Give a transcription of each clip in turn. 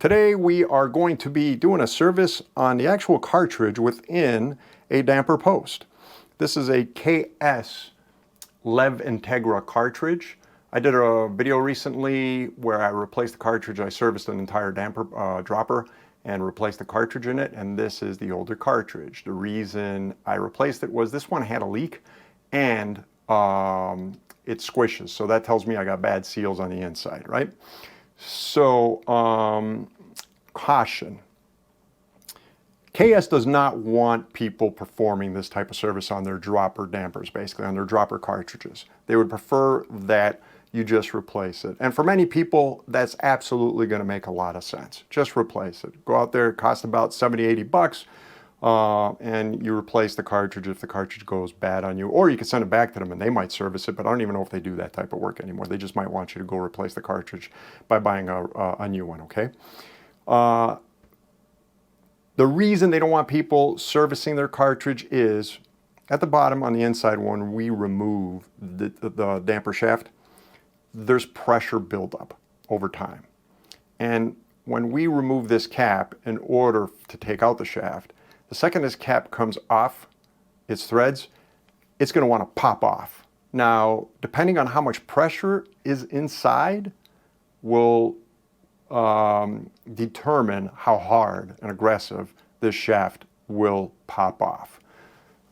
Today we are going to be doing a service on the actual cartridge within a damper post. This is a KS LEV Integra cartridge. I did a video recently where I replaced the cartridge. I serviced an entire damper dropper and replaced the cartridge in it, and this is the older cartridge. The reason I replaced it was this one had a leak and it squishes, so that tells me I got bad seals on the inside, right? So, caution. KS does not want people performing this type of service on their dropper dampers, basically on their dropper cartridges. They would prefer that you just replace it. And for many people, that's absolutely going to make a lot of sense. Just replace it. Go out there, it costs about 70, 80 bucks, and you replace the cartridge if the cartridge goes bad on you. Or you can send it back to them and they might service it, but I don't even know if they do that type of work anymore. They just might want you to go replace the cartridge by buying a new one, okay? The reason they don't want people servicing their cartridge is at the bottom on the inside when we remove the damper shaft, there's pressure buildup over time. And when we remove this cap in order to take out the shaft, the second this cap comes off its threads, it's going to want to pop off. Now, depending on how much pressure is inside will determine how hard and aggressive this shaft will pop off.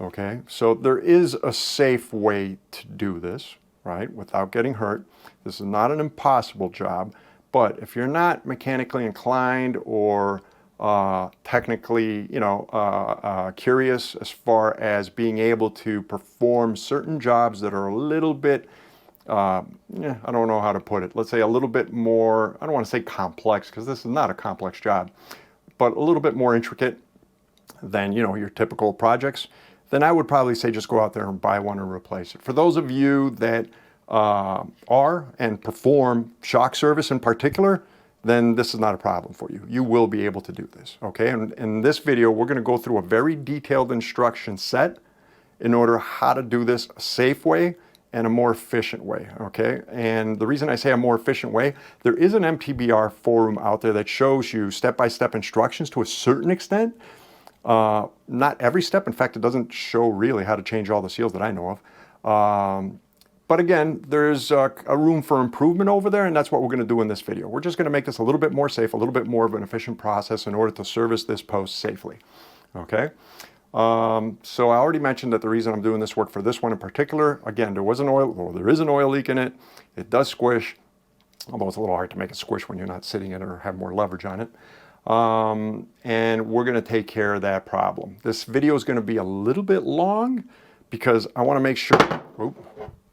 Okay, so there is a safe way to do this, right, without getting hurt. This is not an impossible job, but if you're not mechanically inclined or technically, curious as far as being able to perform certain jobs that are a little bit, I don't know how to put it. Let's say a little bit more, I don't want to say complex because this is not a complex job, but a little bit more intricate than, your typical projects, then I would probably say just go out there and buy one and replace it. For those of you that are and perform shock service in particular, then this is not a problem for you. You will be able to do this, okay? And in this video, we're going to go through a very detailed instruction set in order how to do this a safe way and a more efficient way, okay? And the reason I say a more efficient way, there is an MTBR forum out there that shows you step-by-step instructions to a certain extent. Not every step. In fact, it doesn't show really how to change all the seals that I know of. But again, there's a room for improvement over there, and that's what we're going to do in this video. We're just going to make this a little bit more safe, a little bit more of an efficient process in order to service this post safely, okay? So I already mentioned that the reason I'm doing this work for this one in particular, again, there is an oil leak in it. It does squish, although it's a little hard to make it squish when you're not sitting in it or have more leverage on it. And we're going to take care of that problem. This video is going to be a little bit long because I want to make sure,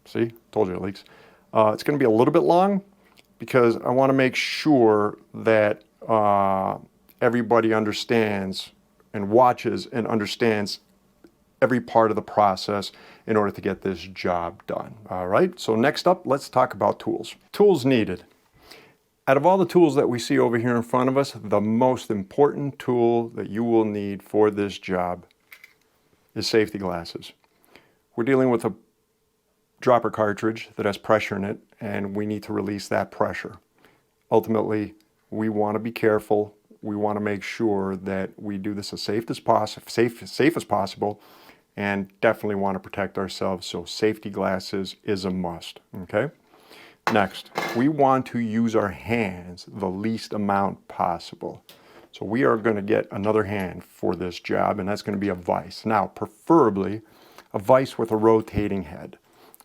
see, told you it leaks. It's going to be a little bit long because I want to make sure that everybody understands and watches and understands every part of the process in order to get this job done. All right, so next up, let's talk about tools. Tools needed. Out of all the tools that we see over here in front of us, the most important tool that you will need for this job is safety glasses. We're dealing with a dropper cartridge that has pressure in it, and we need to release that pressure. Ultimately, we want to be careful. We want to make sure that we do this as safe as possible, and definitely want to protect ourselves. So safety glasses is a must. Okay. Next, we want to use our hands the least amount possible. So we are going to get another hand for this job, and that's going to be a vise. Now, preferably a vise with a rotating head.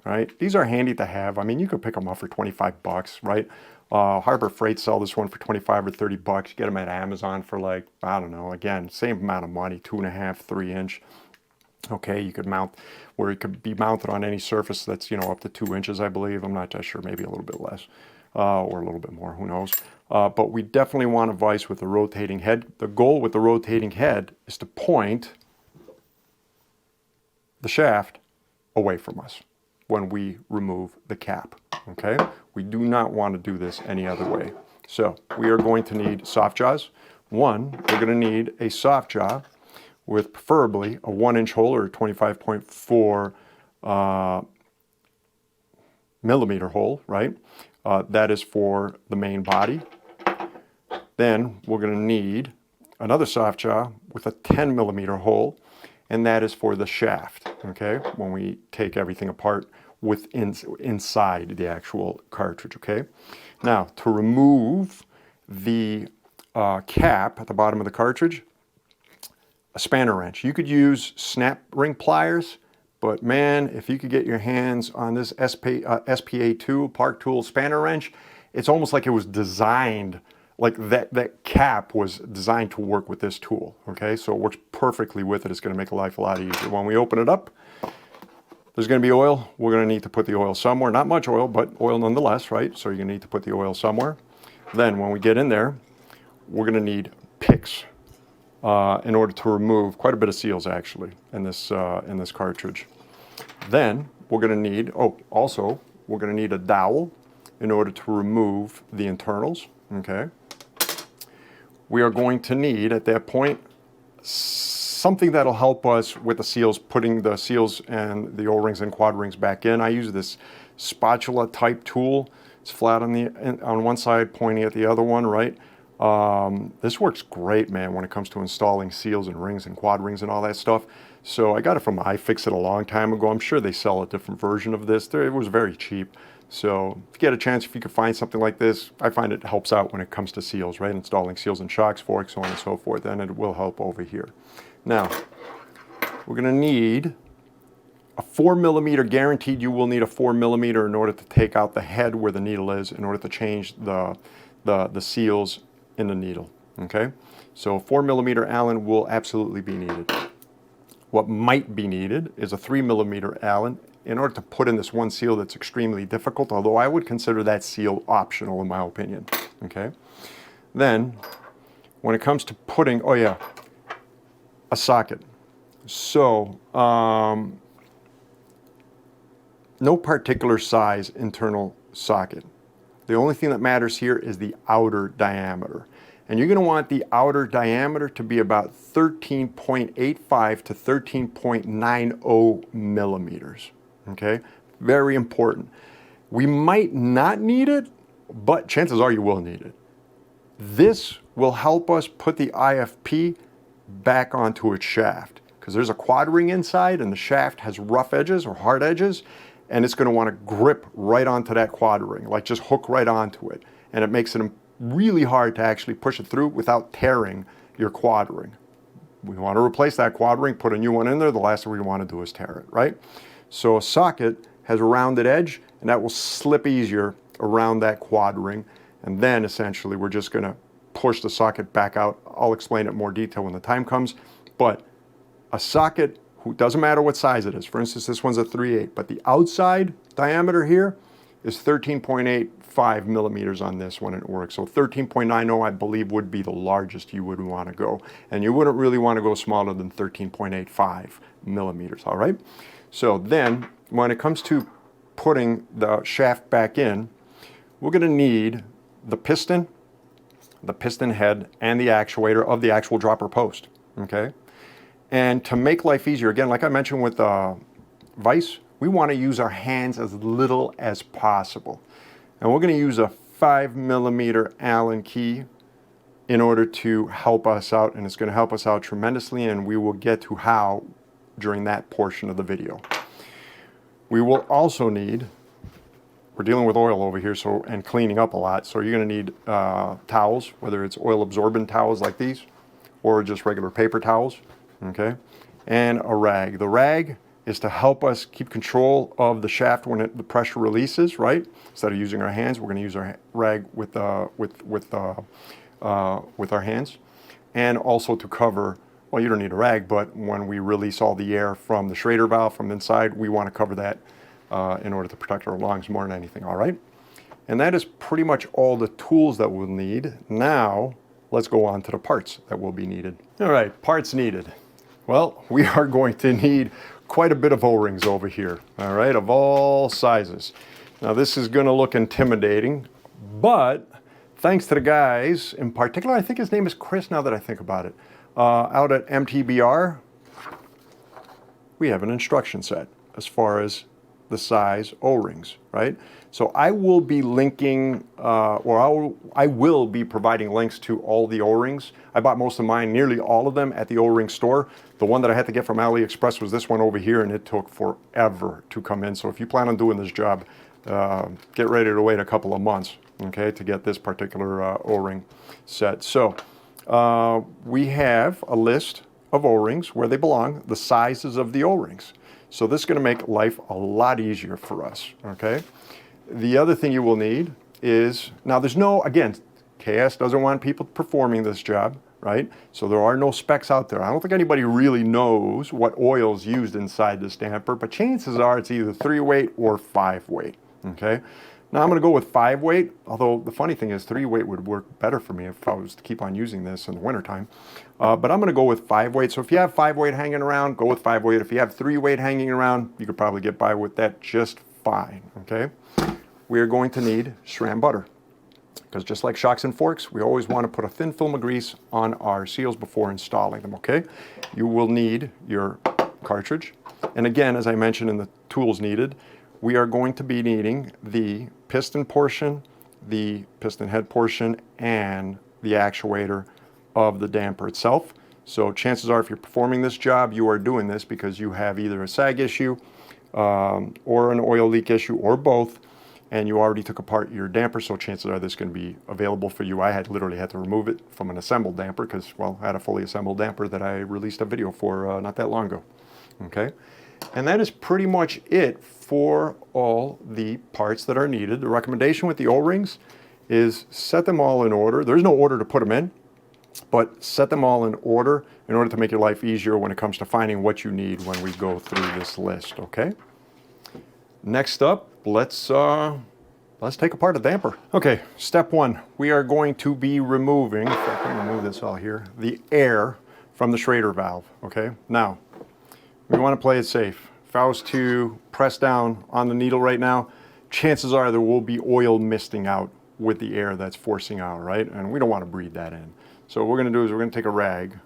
Right? These are handy to have. I mean, you could pick them up for 25 bucks, right? Harbor Freight sell this one for 25 or 30 bucks. You get them at Amazon for like, I don't know, again, same amount of money, 2.5, 3 inch. Okay, you could mount, where it could be mounted on any surface that's, up to 2 inches, I believe. I'm not sure, maybe a little bit less, or a little bit more, who knows. But we definitely want a vise with a rotating head. The goal with the rotating head is to point the shaft away from us when we remove the cap, okay? We do not want to do this any other way. So we are going to need soft jaws. One, we're going to need a soft jaw with preferably a 1-inch hole or a 25.4 millimeter hole, right? That is for the main body. Then we're going to need another soft jaw with a 10 millimeter hole, and that is for the shaft, okay, when we take everything apart inside the actual cartridge, okay? Now, to remove the cap at the bottom of the cartridge, a spanner wrench. You could use snap ring pliers, but man, if you could get your hands on this SPA2 Park Tool spanner wrench, it's almost like it was designed, like that cap was designed to work with this tool, okay? So it works perfectly with it. It's going to make life a lot easier. When we open it up, there's going to be oil. We're going to need to put the oil somewhere. Not much oil, but oil nonetheless, right? So you're going to need to put the oil somewhere. Then when we get in there, we're going to need picks in order to remove quite a bit of seals actually in this cartridge. Then we're going to need, also we're going to need a dowel in order to remove the internals, okay? We are going to need at that point something that'll help us with the seals, putting the seals and the O-rings and quad rings back in. I use this spatula type tool. It's flat on one side, pointing at the other one, right? This works great, man, when it comes to installing seals and rings and quad rings and all that stuff. So I got it from iFixit a long time ago. I'm sure they sell a different version of this. It was very cheap. So if you get a chance, if you could find something like this, I find it helps out when it comes to seals, right? Installing seals and shocks, forks, so on and so forth, and it will help over here. Now, we're going to need a 4 millimeter, guaranteed you will need a 4 millimeter in order to take out the head where the needle is, in order to change the seals in the needle, okay? So 4 millimeter Allen will absolutely be needed. What might be needed is a 3 millimeter Allen in order to put in this one seal that's extremely difficult, although I would consider that seal optional in my opinion, okay? Then, when it comes to putting, a socket. So, no particular size internal socket. The only thing that matters here is the outer diameter. And you're going to want the outer diameter to be about 13.85 to 13.90 millimeters. Okay? Very important. We might not need it, but chances are you will need it. This will help us put the IFP back onto its shaft, because there's a quad ring inside and the shaft has rough edges or hard edges, and it's going to want to grip right onto that quad ring, like just hook right onto it. And it makes it really hard to actually push it through without tearing your quad ring. We want to replace that quad ring, put a new one in there. The last thing we want to do is tear it, right? So a socket has a rounded edge, and that will slip easier around that quad ring. And then essentially we're just going to push the socket back out. I'll explain it in more detail when the time comes. But a socket, doesn't matter what size it is. For instance, this one's a 3/8, but the outside diameter here is 13.85 millimeters on this one, and it works. So 13.90, I believe, would be the largest you would want to go. And you wouldn't really want to go smaller than 13.85 millimeters, all right? So then, when it comes to putting the shaft back in, we're going to need the piston head, and the actuator of the actual dropper post, okay? And to make life easier, again, like I mentioned with vise, we want to use our hands as little as possible. And we're going to use a 5 millimeter Allen key in order to help us out, and it's going to help us out tremendously, and we will get to how during that portion of the video. We will also need, we're dealing with oil over here, so, and cleaning up a lot, so you're going to need towels, whether it's oil absorbent towels like these or just regular paper towels, okay, and a rag. The rag is to help us keep control of the shaft when the pressure releases, right? Instead of using our hands, we're going to use our rag with our hands, and also to cover, well, you don't need a rag, but when we release all the air from the Schrader valve from inside, we want to cover that in order to protect our lungs more than anything, all right? And that is pretty much all the tools that we'll need. Now, let's go on to the parts that will be needed. All right, parts needed. Well, we are going to need quite a bit of O-rings over here, all right, of all sizes. Now, this is going to look intimidating, but thanks to the guys, in particular, I think his name is Chris now that I think about it, out at MTBR, we have an instruction set as far as the size O-rings, right? So I will be linking, I will be providing links to all the O-rings. I bought most of mine, nearly all of them, at the O-ring store. The one that I had to get from AliExpress was this one over here, and it took forever to come in. So if you plan on doing this job, get ready to wait a couple of months, okay, to get this particular O-ring set. So we have a list of O-rings where they belong, the sizes of the O-rings. So this is going to make life a lot easier for us, okay? The other thing you will need is, now there's no, again, KS doesn't want people performing this job, right? So there are no specs out there. I don't think anybody really knows what oil's used inside this damper, but chances are it's either 3-weight or 5-weight, okay? Now I'm going to go with 5-weight, although the funny thing is 3-weight would work better for me if I was to keep on using this in the wintertime. But I'm going to go with 5-weight. So if you have 5-weight hanging around, go with 5-weight. If you have 3-weight hanging around, you could probably get by with that just fine, okay? We are going to need SRAM butter, because just like shocks and forks, we always want to put a thin film of grease on our seals before installing them, okay? You will need your cartridge. And again, as I mentioned in the tools needed, we are going to be needing the piston portion, the piston head portion, and the actuator of the damper itself. So chances are if you're performing this job, you are doing this because you have either a sag issue or an oil leak issue or both, and you already took apart your damper, so chances are this is going to be available for you. I literally had to remove it from an assembled damper because, well, I had a fully assembled damper that I released a video for not that long ago. Okay? And that is pretty much it for all the parts that are needed. The recommendation with the O-rings is set them all in order. There's no order to put them in, but set them all in order to make your life easier when it comes to finding what you need when we go through this list, okay? Next up, let's take apart a damper. Okay, step one, we are going to be removing, if I can remove this all here, the air from the Schrader valve, okay? Now, we want to play it safe. If I was to press down on the needle right now, chances are there will be oil misting out with the air that's forcing out, right? And we don't want to breathe that in. So what we're going to do is we're going to take a rag.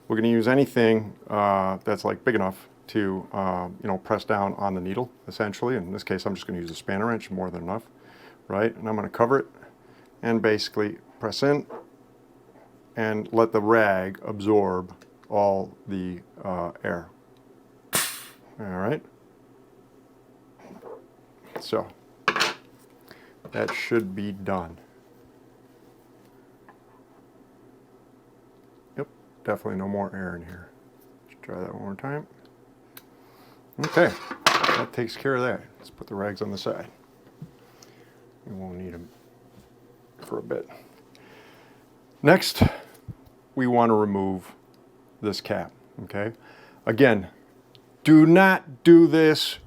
We're going to use anything that's like big enough to you know, press down on the needle, essentially. In this case, I'm just going to use a spanner wrench, more than enough, right? And I'm going to cover it and basically press in and let the rag absorb all the air. All right. So that should be done. Yep, definitely no more air in here. Let's try that one more time. Okay, that takes care of that. Let's put the rags on the side. We won't need them for a bit. Next, we want to remove this cap, okay? Again, do not do this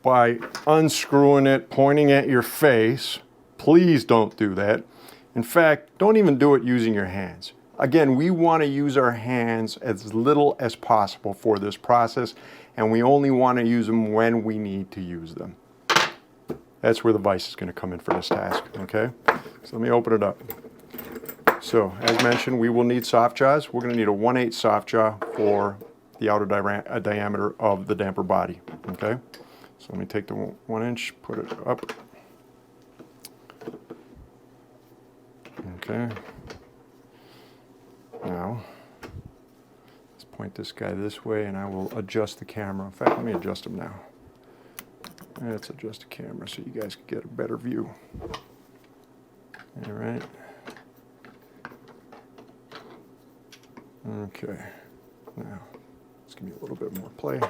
by unscrewing it, pointing at your face. Please don't do that. In fact, don't even do it using your hands. Again, we want to use our hands as little as possible for this process, and we only want to use them when we need to use them. That's where the vise is going to come in for this task, okay? So let me open it up. So, as mentioned, we will need soft jaws. We're going to need a 1/8 soft jaw for the outer diameter of the damper body, okay? So let me take the 1 inch, put it up. Okay. Now, let's point this guy this way and I will adjust the camera. In fact, let me adjust him now. Let's adjust the camera so you guys can get a better view. All right. Okay. Now, let's give me a little bit more play.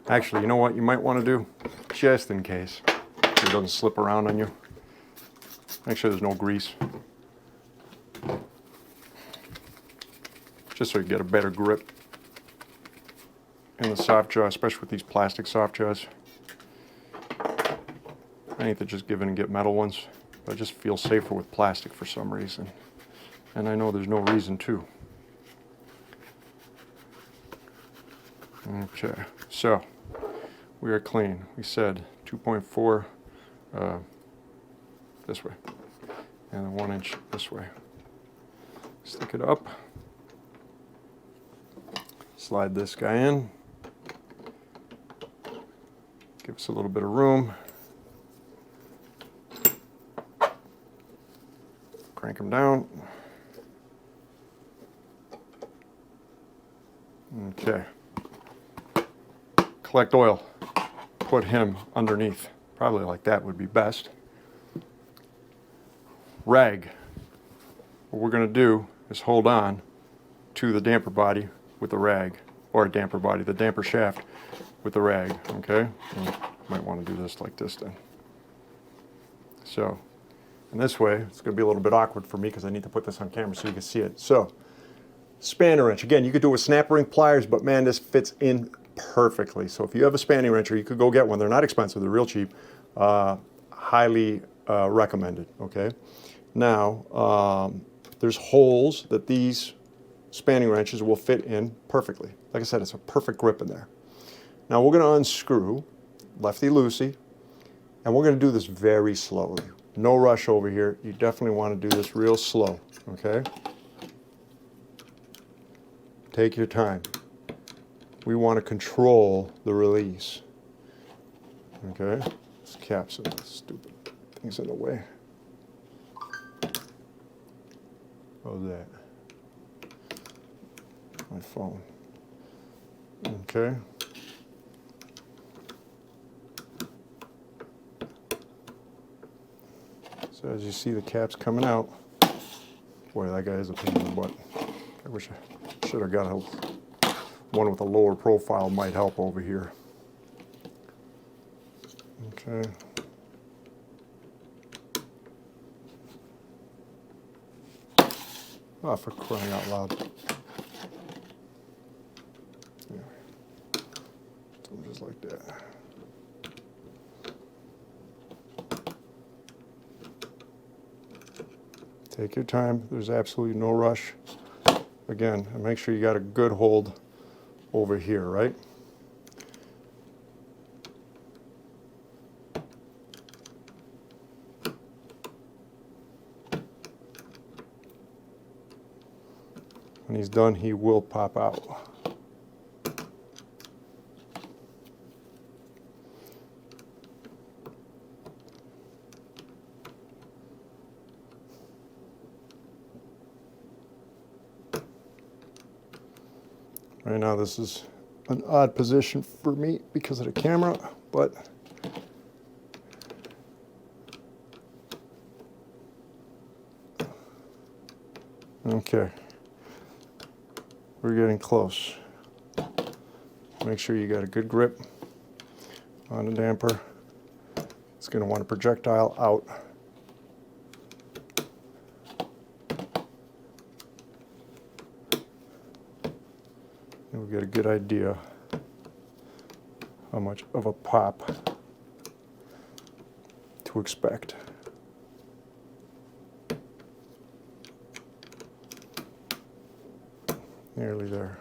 Actually, you know what you might want to do? Just in case it doesn't slip around on you. Make sure there's no grease. Just so you get a better grip in the soft jaw, especially with these plastic soft jaws. I hate to just give in and get metal ones, but I just feel safer with plastic for some reason. And I know there's no reason to. Okay, so we are clean. We said 2.4 this way, and then 1 inch this way. Stick it up. Slide this guy in. Give us a little bit of room. Crank him down. Okay. Collect oil. Put him underneath. Probably like that would be best. Rag. What we're going to do is hold on to the damper body with the rag, or a damper body, the damper shaft with the rag, okay? And you might want to do this like this then. So, and this way, it's going to be a little bit awkward for me because I need to put this on camera so you can see it. So, spanner wrench. Again, you could do it with snap ring pliers, but man, this fits in perfectly. So if you have a spanning wrench, or you could go get one. They're not expensive. They're real cheap. Highly recommended, okay? Now, there's holes that these spanning wrenches will fit in perfectly. Like I said, it's a perfect grip in there. Now we're going to unscrew lefty-loosey, and we're going to do this very slowly. No rush over here. You definitely want to do this real slow, okay? Take your time. We want to control the release, okay? This cap's some stupid things in the way. How's that? My phone. Okay. So as you see, the cap's coming out. Boy, that guy is a pain in the butt. I wish I should have got one with a lower profile. Might help over here. Okay. Oh, for crying out loud. Yeah. So just like that. Take your time. There's absolutely no rush. Again, and make sure you got a good hold over here, right? When he's done, he will pop out. Right now, this is an odd position for me because of the camera, but okay. We're getting close. Make sure you got a good grip on the damper. It's going to want a projectile out. And we'll get a good idea how much of a pop to expect. Nearly there.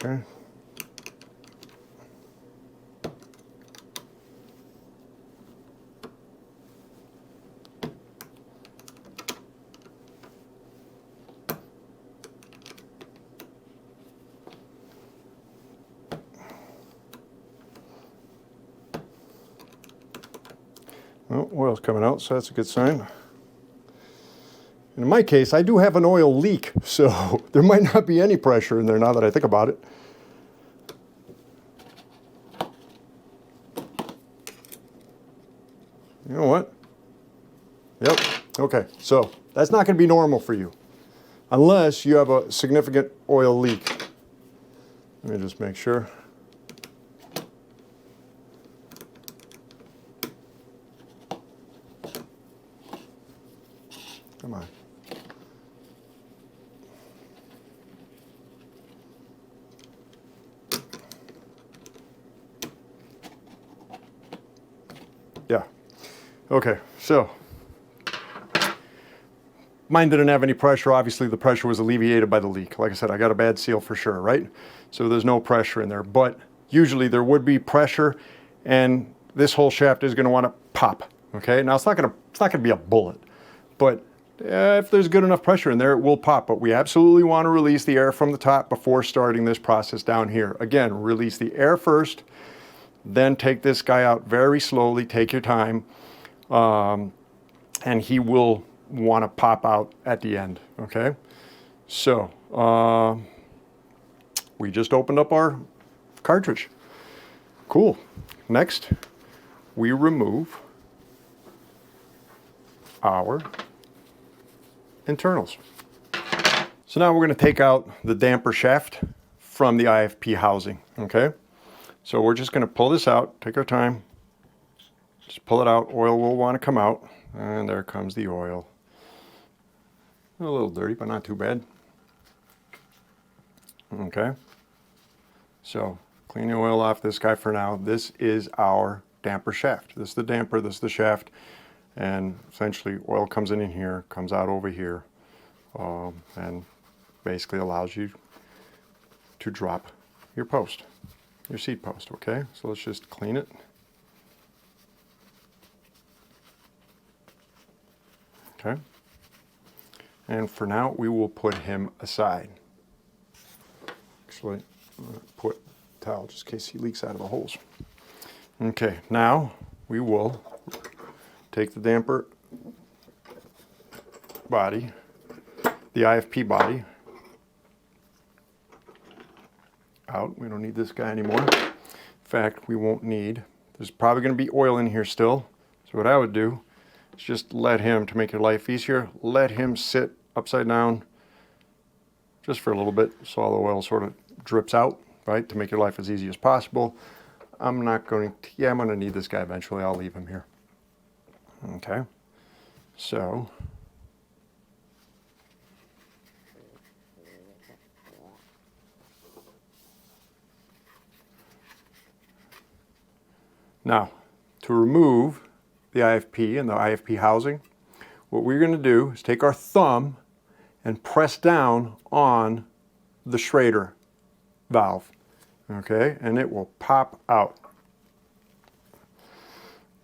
Okay. Well, oil's coming out, so that's a good sign. In my case, I do have an oil leak, so there might not be any pressure in there now that I think about it. You know what? Yep. Okay, so that's not going to be normal for you unless you have a significant oil leak. Let me just make sure. Come on. Yeah. Okay, so Mine didn't have any pressure. Obviously, the pressure was alleviated by the leak. Like I said, I got a bad seal for sure, right? So there's no pressure in there. But usually there would be pressure, and this whole shaft is going to want to pop. Okay. Now it's not going to be a bullet, but if there's good enough pressure in there, it will pop. But we absolutely want to release the air from the top before starting this process down here. Again, release the air first, then take this guy out very slowly. Take your time, and he will want to pop out at the end. Okay, so we just opened up our cartridge. Cool. Next, we remove our internals. So now we're going to take out the damper shaft from the IFP housing. Okay, so we're just going to pull this out. Take our time. Just pull it out. Oil will want to come out, and there comes the oil. A little dirty, but not too bad. Okay, so clean the oil off this guy for now. This is our damper shaft. This is the damper, this is the shaft, and essentially oil comes in here, comes out over here, and basically allows you to drop your post, your seat post. Okay, so let's just clean it. Okay, and for now we will put him aside. Actually, I'm going to put a towel just in case he leaks out of the holes. Okay, now we will take the damper body, the IFP body, out. We don't need this guy anymore. In fact, we won't need, there's probably going to be oil in here still. So what I would do is just let him, to make your life easier, let him sit upside down just for a little bit so all the oil sort of drips out, right, to make your life as easy as possible. I'm not going to, yeah, I'm going to need this guy eventually. I'll leave him here. Okay, so now to remove the IFP and the IFP housing, what we're going to do is take our thumb and press down on the Schrader valve, okay, and it will pop out.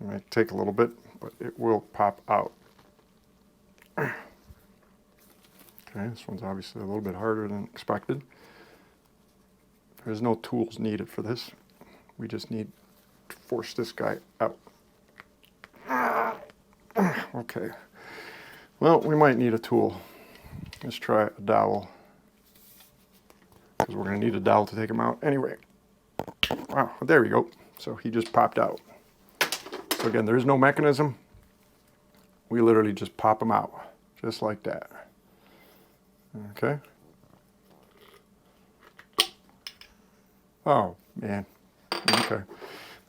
It might take a little bit, but it will pop out. Okay, this one's obviously a little bit harder than expected. There's no tools needed for this. We just need to force this guy out. Okay, well, we might need a tool. Let's try a dowel, because we're going to need a dowel to take him out anyway. Wow, there we go. So he just popped out. So again, there is no mechanism. We literally just pop him out, just like that. Okay. Oh, man. Okay.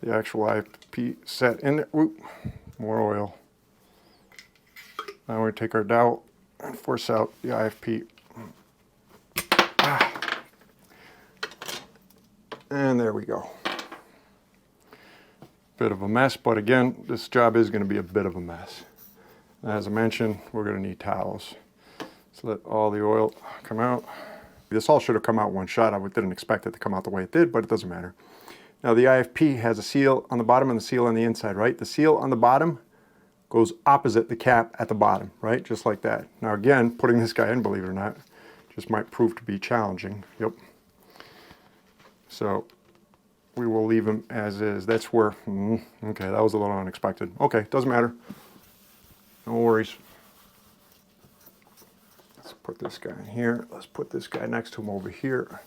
The actual IFP set in there. Whoop, more oil. Now we take our dowel and force out the IFP. And there we go. Bit of a mess, but again, this job is going to be a bit of a mess. As I mentioned, we're going to need towels. So let all the oil come out. This all should have come out one shot. I didn't expect it to come out the way it did, but it doesn't matter. Now the IFP has a seal on the bottom and the seal on the inside, right? The seal on the bottom goes opposite the cap at the bottom, right? Just like that. Now again, putting this guy in, believe it or not, just might prove to be challenging. Yep. So we will leave him as is. That's where, okay, that was a little unexpected. Okay, doesn't matter. No worries. Let's put this guy in here. Let's put this guy next to him over here.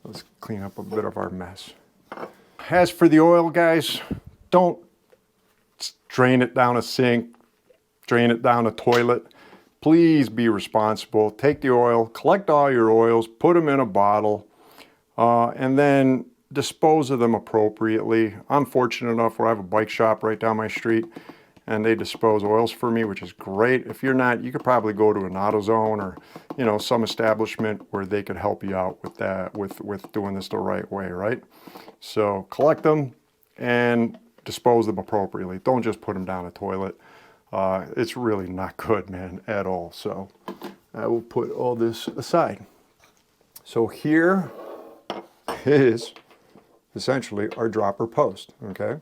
Let's clean up a bit of our mess. As for the oil, guys, don't drain it down a sink, drain it down a toilet. Please be responsible. Take the oil, collect all your oils, put them in a bottle, and then dispose of them appropriately. I'm fortunate enough where I have a bike shop right down my street, and they dispose oils for me, which is great. If you're not, you could probably go to an AutoZone or, you know, some establishment where they could help you out with that, with doing this the right way, right? So collect them and dispose them appropriately. Don't just put them down a toilet. It's really not good, man, at all. So I will put all this aside. So here is essentially our dropper post, okay?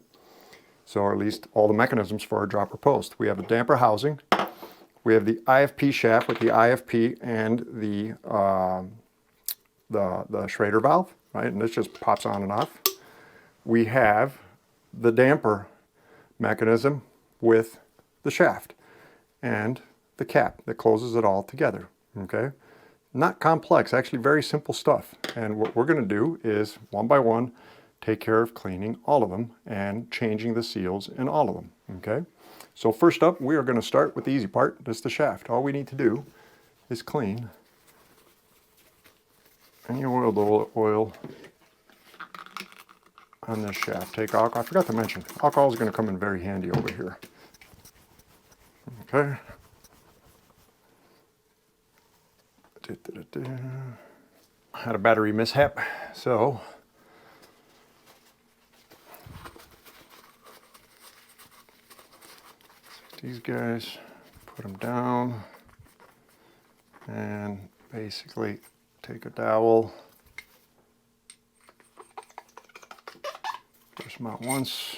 So, or at least all the mechanisms for our dropper post. We have a damper housing. We have the IFP shaft with the IFP and the Schrader valve, right? And this just pops on and off. We have the damper mechanism with the shaft and the cap that closes it all together, okay? Not complex, actually very simple stuff. And what we're going to do is, one by one, take care of cleaning all of them and changing the seals in all of them, okay? So first up, we are going to start with the easy part. This is the shaft. All we need to do is clean any oil on this shaft. Take alcohol. I forgot to mention, alcohol is going to come in very handy over here. Okay. I had a battery mishap, so these guys, put them down and basically take a dowel, brush them out once.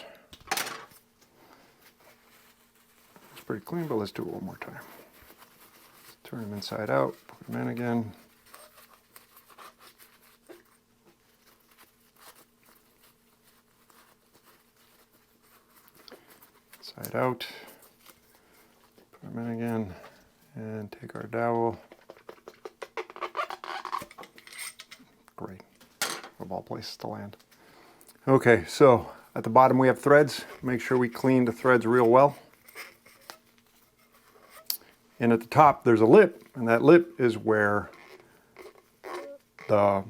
It's pretty clean, but let's do it one more time. Turn them inside out, put them in again. Inside out, put them in again, and take our dowel. Great, of all places to land. Okay, so at the bottom we have threads. Make sure we clean the threads real well. And at the top there's a lip, and that lip is where the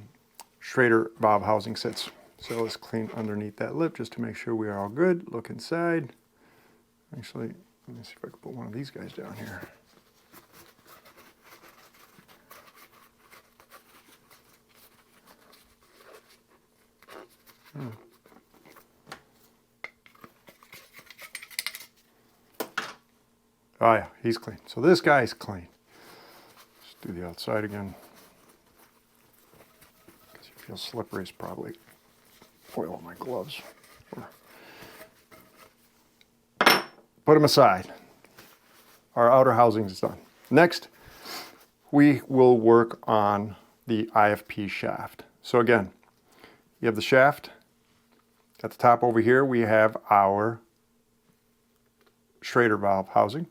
Schrader valve housing sits. So let's clean underneath that lip just to make sure we are all good. Look inside. Actually, let me see if I can put one of these guys down here. Oh yeah, he's clean. So this guy's clean. Let's do the outside again. Because you feel slippery, it's probably oil on my gloves. Put them aside. Our outer housing is done. Next, we will work on the IFP shaft. So again, you have the shaft. At the top over here, we have our Schrader valve housing.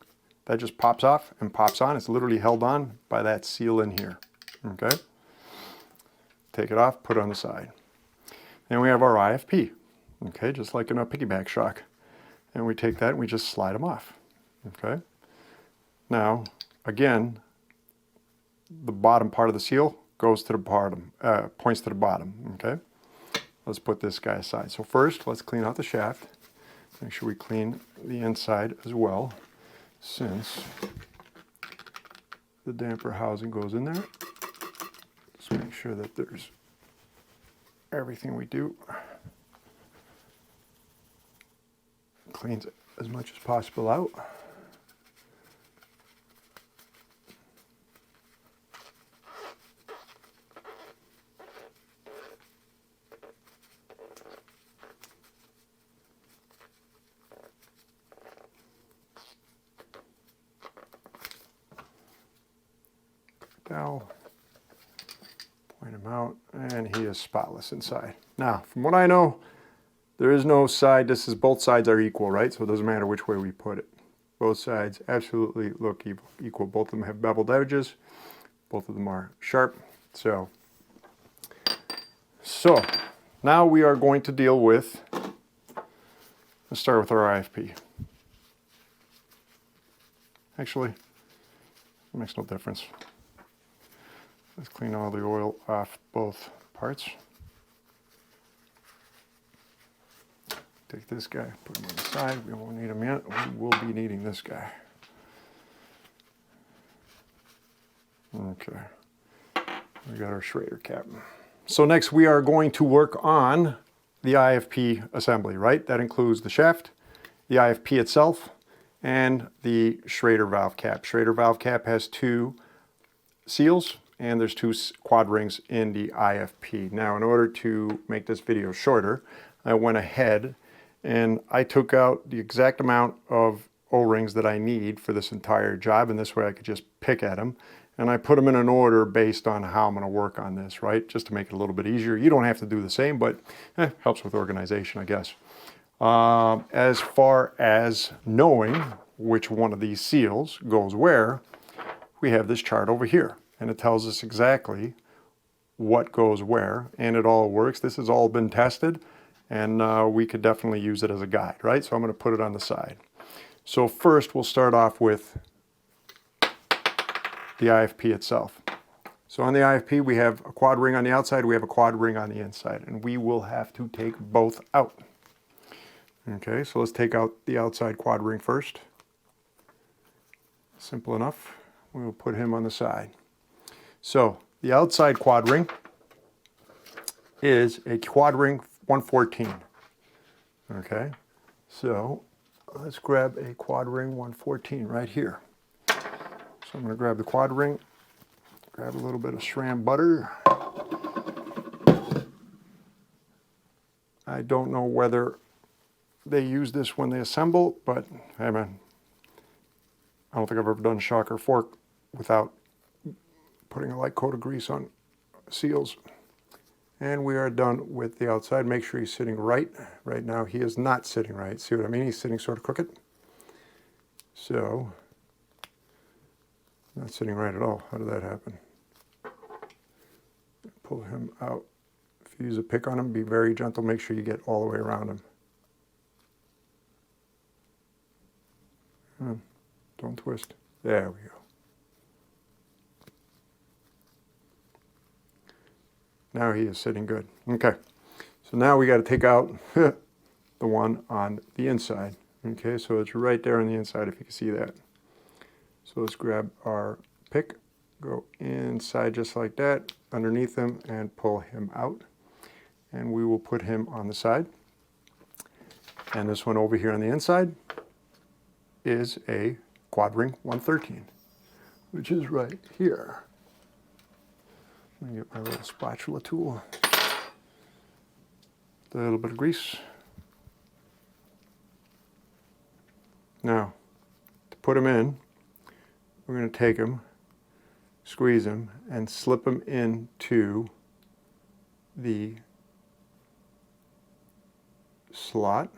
That just pops off and pops on. It's literally held on by that seal in here, okay? Take it off, put it on the side. Then we have our IFP, okay, just like in a piggyback shock. And we take that and we just slide them off, okay? Now, again, the bottom part of the seal goes to the bottom, points to the bottom, okay? Let's put this guy aside. So first, let's clean out the shaft. Make sure we clean the inside as well, since the damper housing goes in there. Just make sure that there's everything we do cleans as much as possible out. Dowel, point him out, and he is spotless inside. Now, from what I know, there is no side. This is, both sides are equal, right? So it doesn't matter which way we put it. Both sides absolutely look equal. Both of them have beveled edges. Both of them are sharp. So now we are going to deal with, let's start with our IFP. Actually, it makes no difference. Let's clean all the oil off both parts. Take this guy, put him on the side. We won't need him yet. We will be needing this guy. Okay. We got our Schrader cap. So next we are going to work on the IFP assembly, right? That includes the shaft, the IFP itself, and the Schrader valve cap. Schrader valve cap has 2 seals, and there's 2 quad rings in the IFP. Now, in order to make this video shorter, I went ahead and I took out the exact amount of O-rings that I need for this entire job, and this way I could just pick at them. And I put them in an order based on how I'm going to work on this, right? Just to make it a little bit easier. You don't have to do the same, but helps with organization, I guess. As far as knowing which one of these seals goes where, we have this chart over here, and it tells us exactly what goes where, and it all works. This has all been tested, and we could definitely use it as a guide, right? So I'm going to put it on the side. So first, we'll start off with the IFP itself. So on the IFP, we have a quad ring on the outside, we have a quad ring on the inside, and we will have to take both out. Okay, so let's take out the outside quad ring first. Simple enough. We'll put him on the side. So the outside quad ring is a quad ring 114. Okay, so let's grab a quad ring 114 right here. So I'm going to grab the quad ring, grab a little bit of SRAM butter. I don't know whether they use this when they assemble, but hey man, I don't think I've ever done shock or fork without putting a light coat of grease on seals. And we are done with the outside. Make sure he's sitting right. Right now he is not sitting right. See what I mean? He's sitting sort of crooked. So, not sitting right at all. How did that happen? Pull him out. If you use a pick on him, be very gentle. Make sure you get all the way around him. Don't twist. There we go. Now he is sitting good. Okay, so now we got to take out the one on the inside. Okay, so it's right there on the inside if you can see that. So let's grab our pick, go inside just like that, underneath him, and pull him out. And we will put him on the side. And this one over here on the inside is a quad ring 113, which is right here. Let me get my little spatula tool. A little bit of grease. Now, to put them in, we're going to take them, squeeze them, and slip them into the slot.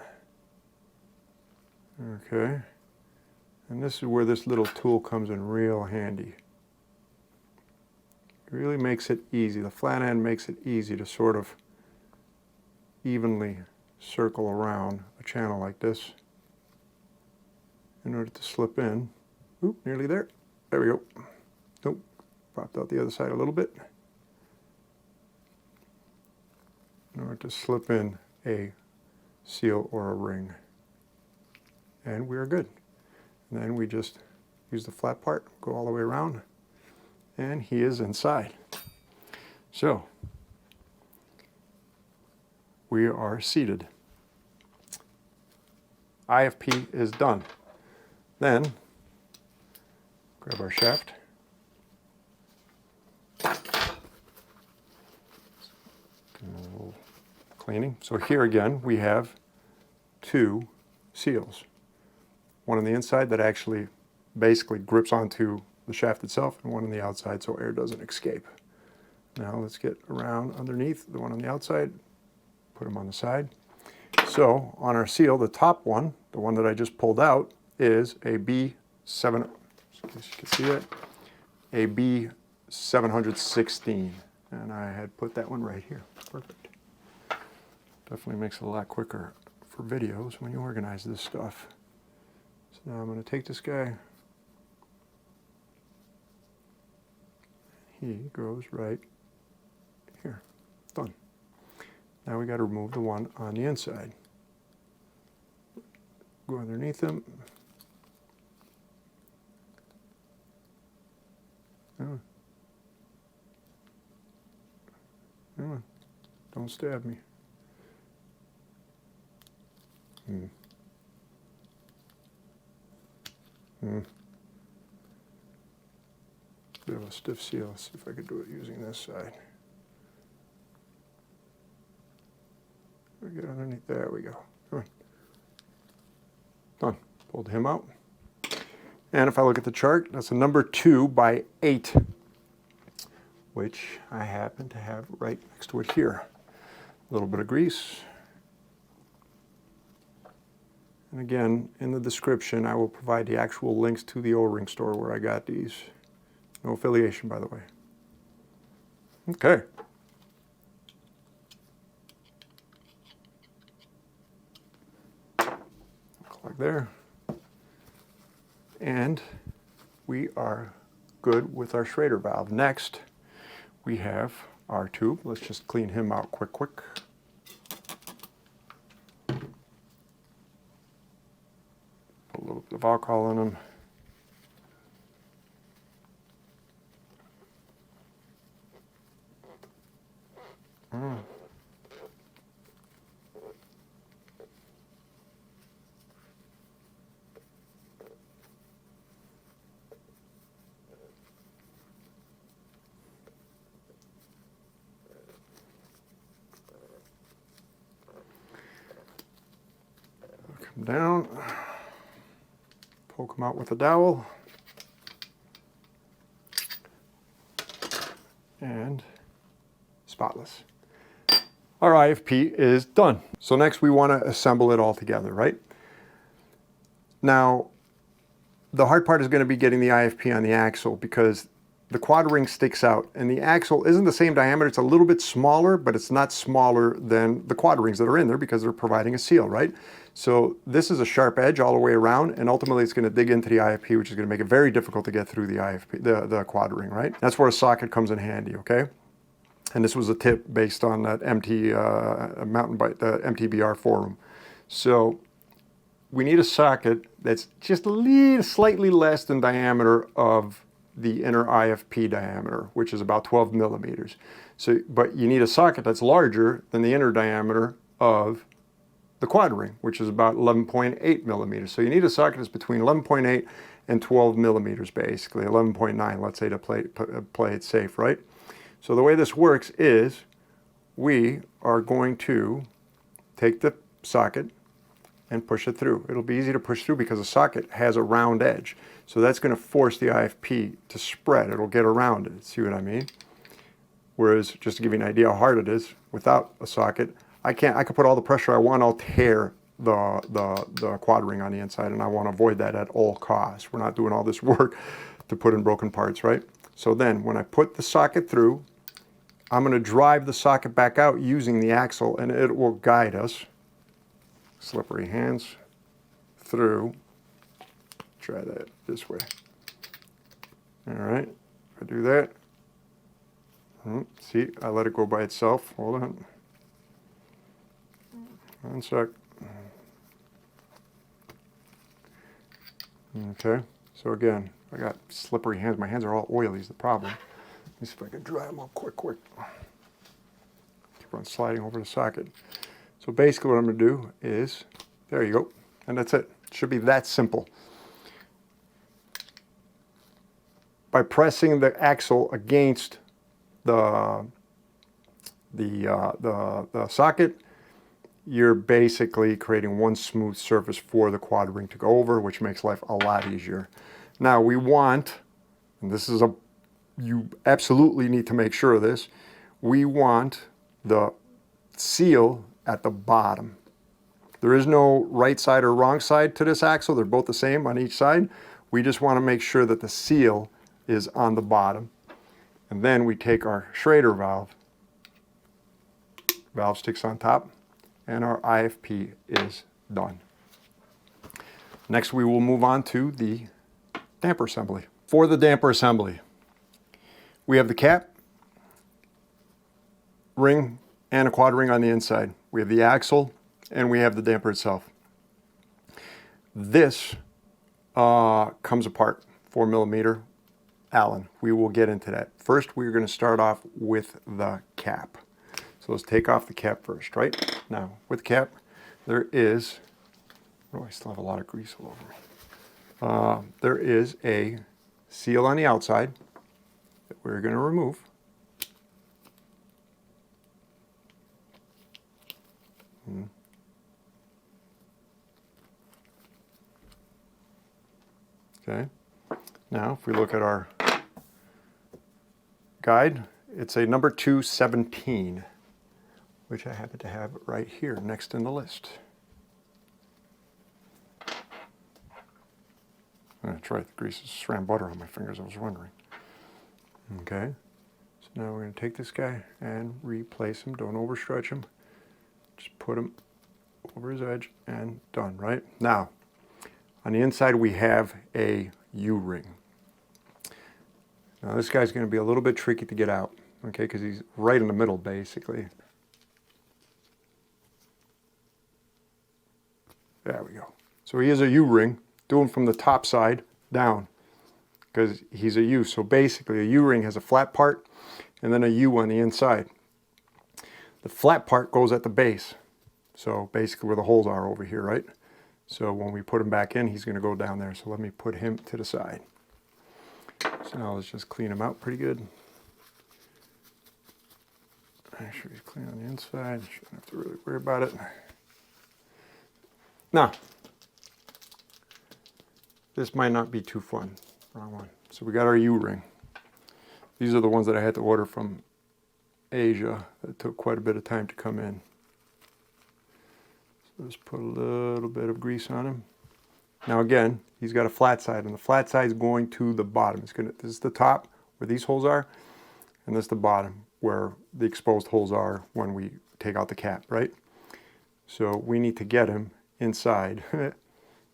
Okay. And this is where this little tool comes in real handy. It really makes it easy. The flat end makes it easy to sort of evenly circle around a channel like this in order to slip in. Oop, nearly there. There we go. Nope, popped out the other side a little bit. In order to slip in a seal or a ring. And we are good. And then we just use the flat part, go all the way around, and he is inside. So, we are seated. IFP is done. Then, grab our shaft. A little cleaning. So here again, we have 2 seals. One on the inside that actually basically grips onto the shaft itself, and one on the outside so air doesn't escape. Now let's get around underneath the one on the outside, put them on the side. So on our seal, the top one, the one that I just pulled out, is a B7, in case you can see that, a B716. And I had put that one right here. Perfect. Definitely makes it a lot quicker for videos when you organize this stuff. So now I'm going to take this guy. He goes right here. Done. Now we got to remove the one on the inside. Go underneath him. Don't stab me. Bit of a stiff seal. Let's see if I could do it using this side. We get underneath. There we go. Come on. Done. Pulled him out. And if I look at the chart, that's a number 2 by 8, which I happen to have right next to it here. A little bit of grease. And again, in the description, I will provide the actual links to the O-ring store where I got these. No affiliation, by the way. Okay. Like there. And we are good with our Schrader valve. Next, we have our tube. Let's just clean him out quick. Put a little bit of alcohol in him. Come down, poke them out with a dowel, and spotless. Our IFP is done. So next we want to assemble it all together, right? Now, the hard part is going to be getting the IFP on the axle because the quad ring sticks out and the axle isn't the same diameter. It's a little bit smaller, but it's not smaller than the quad rings that are in there because they're providing a seal, right? So this is a sharp edge all the way around, and ultimately it's going to dig into the IFP, which is going to make it very difficult to get through the IFP, the quad ring, right? That's where a socket comes in handy, okay? And this was a tip based on that mountain bike, the MTBR forum. So we need a socket that's just slightly less than diameter of the inner IFP diameter, which is about 12 millimeters. So, but you need a socket that's larger than the inner diameter of the quad ring, which is about 11.8 millimeters. So you need a socket that's between 11.8 and 12 millimeters, basically 11.9, let's say, to play it safe, right? So the way this works is we are going to take the socket and push it through. It'll be easy to push through because the socket has a round edge. So that's going to force the IFP to spread. It'll get around it, see what I mean? Whereas, just to give you an idea how hard it is, without a socket, I could put all the pressure I want, I'll tear the quad ring on the inside, and I want to avoid that at all costs. We're not doing all this work to put in broken parts, right? So then, when I put the socket through, I'm going to drive the socket back out using the axle, and it will guide us, slippery hands, through. Try that this way. All right, I do that. See, I let it go by itself. Hold on. 1 sec. Okay, so again, I got slippery hands. My hands are all oily is the problem. Let me see if I can dry them up quick. Keep on sliding over the socket. So basically what I'm going to do is, there you go, and that's it. It should be that simple. By pressing the axle against the socket, you're basically creating one smooth surface for the quad ring to go over, which makes life a lot easier. Now we want, and this is you absolutely need to make sure of this, we want the seal at the bottom. There is no right side or wrong side to this axle. They're both the same on each side. We just want to make sure that the seal is on the bottom. And then we take our Schrader valve sticks on top, and our IFP is done. Next we will move on to the damper assembly. For the damper assembly, we have the cap, ring, and a quad ring on the inside. We have the axle, and we have the damper itself. This comes apart, 4 millimeter Allen. We will get into that. First, we're going to start off with the cap. So let's take off the cap first, right? Now, with the cap, there is, oh, I still have a lot of grease all over me. there is a seal on the outside that we're going to remove. Okay. Now, if we look at our guide, it's a number 217, which I happen to have right here next in the list. That's right, the grease is SRAM butter on my fingers, I was wondering. Okay, so now we're going to take this guy and replace him. Don't overstretch him. Just put him over his edge and done, right? Now, on the inside we have a U-ring. Now this guy's going to be a little bit tricky to get out, okay, because he's right in the middle basically. There we go. So he is a U-ring. Do him from the top side down because he's a U. So basically a U-ring has a flat part and then a U on the inside. The flat part goes at the base. So basically where the holes are over here, right? So when we put him back in, he's going to go down there. So let me put him to the side. So now let's just clean him out pretty good. Make sure he's clean on the inside. Shouldn't have to really worry about it. Now, this might not be too fun. Wrong one. So we got our U-ring. These are the ones that I had to order from Asia. That took quite a bit of time to come in. So just put a little bit of grease on him. Now again, he's got a flat side, and the flat side is going to the bottom. This is the top where these holes are, and this is the bottom where the exposed holes are when we take out the cap, right? So we need to get him inside.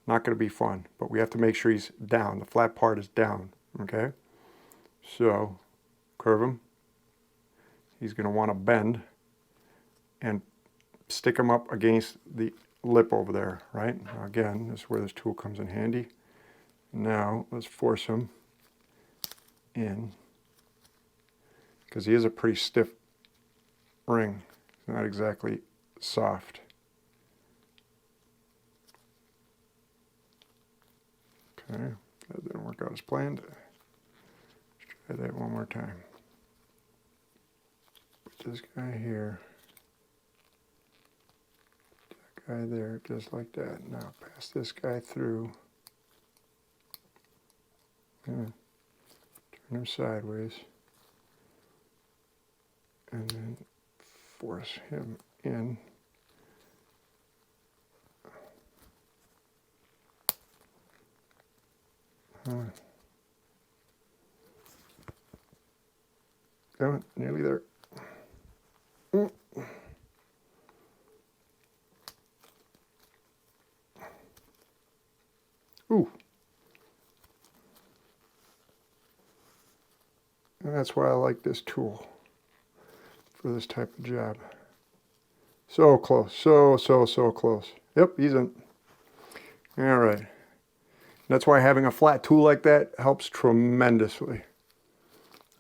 Not going to be fun, but we have to make sure he's down. The flat part is down, okay? So curve him. He's going to want to bend and stick him up against the lip over there, right? Now again, this is where this tool comes in handy. Now let's force him in because he is a pretty stiff ring. It's not exactly soft. Okay, that didn't work out as planned. Let's try that one more time. Put this guy here. That guy there, just like that. Now pass this guy through. Turn him sideways. And then force him in. Damn it, nearly there. Ooh. And that's why I like this tool for this type of job. So close, so close. Yep, he's in. All right. That's why having a flat tool like that helps tremendously.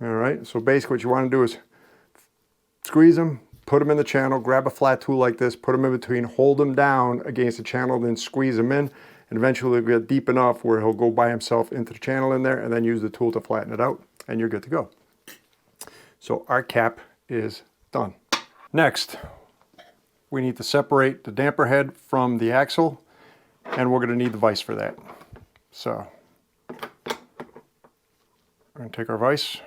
All right, so basically what you want to do is squeeze them, put them in the channel, grab a flat tool like this, put them in between, hold them down against the channel, then squeeze them in, and eventually he'll get deep enough where he'll go by himself into the channel in there, and then use the tool to flatten it out, and you're good to go. So our cap is done. Next, we need to separate the damper head from the axle, and we're going to need the vise for that. So we're going to take our vise.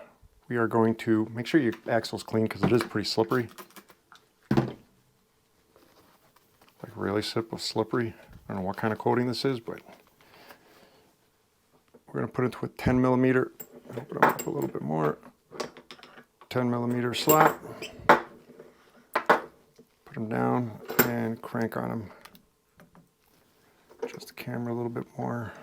We are going to make sure your axle's clean because it is pretty slippery. Like really slippery. I don't know what kind of coating this is, but we're going to put it into a 10mm. Open it up a little bit more. 10mm slot. Put them down and crank on them. Adjust the camera a little bit more.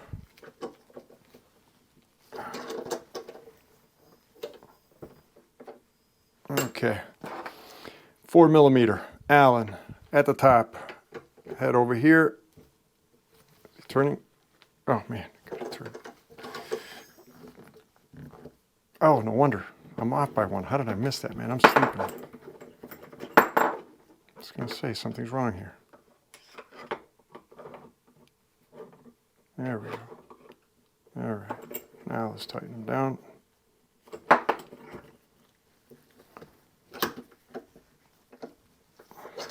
Okay, 4mm Allen at the top. Head over here. Turning. Oh man, gotta turn. Oh, no wonder. I'm off by one. How did I miss that, man? I'm sleeping. I was gonna say something's wrong here. There we go. let's tighten them down.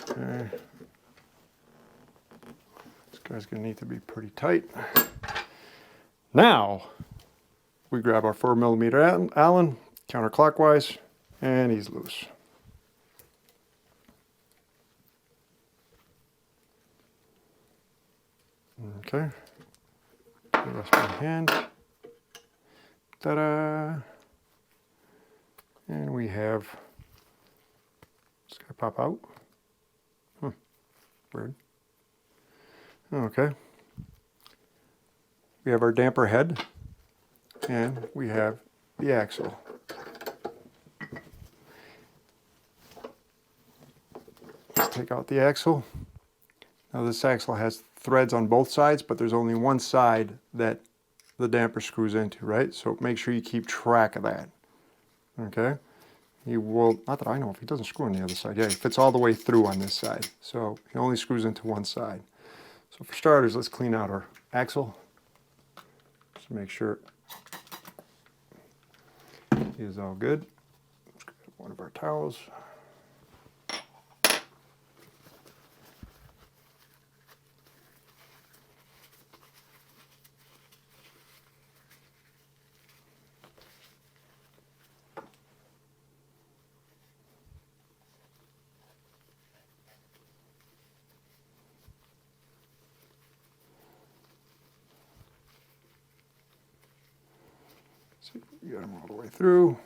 Okay. This guy's going to need to be pretty tight. Now, we grab our 4mm Allen, counterclockwise, and he's loose. Okay. The rest of my hand. Ta-da! And we have, it's going to pop out. Weird. Okay. We have our damper head, and we have the axle. Let's take out the axle. Now this axle has threads on both sides, but there's only one side that the damper screws into, right? So make sure you keep track of that. Okay? He will, not that I know if he doesn't screw on the other side. Yeah, he fits all the way through on this side. So he only screws into one side. So for starters, let's clean out our axle. Just make sure he is all good. Let's grab one of our towels. See, we got them all the way through.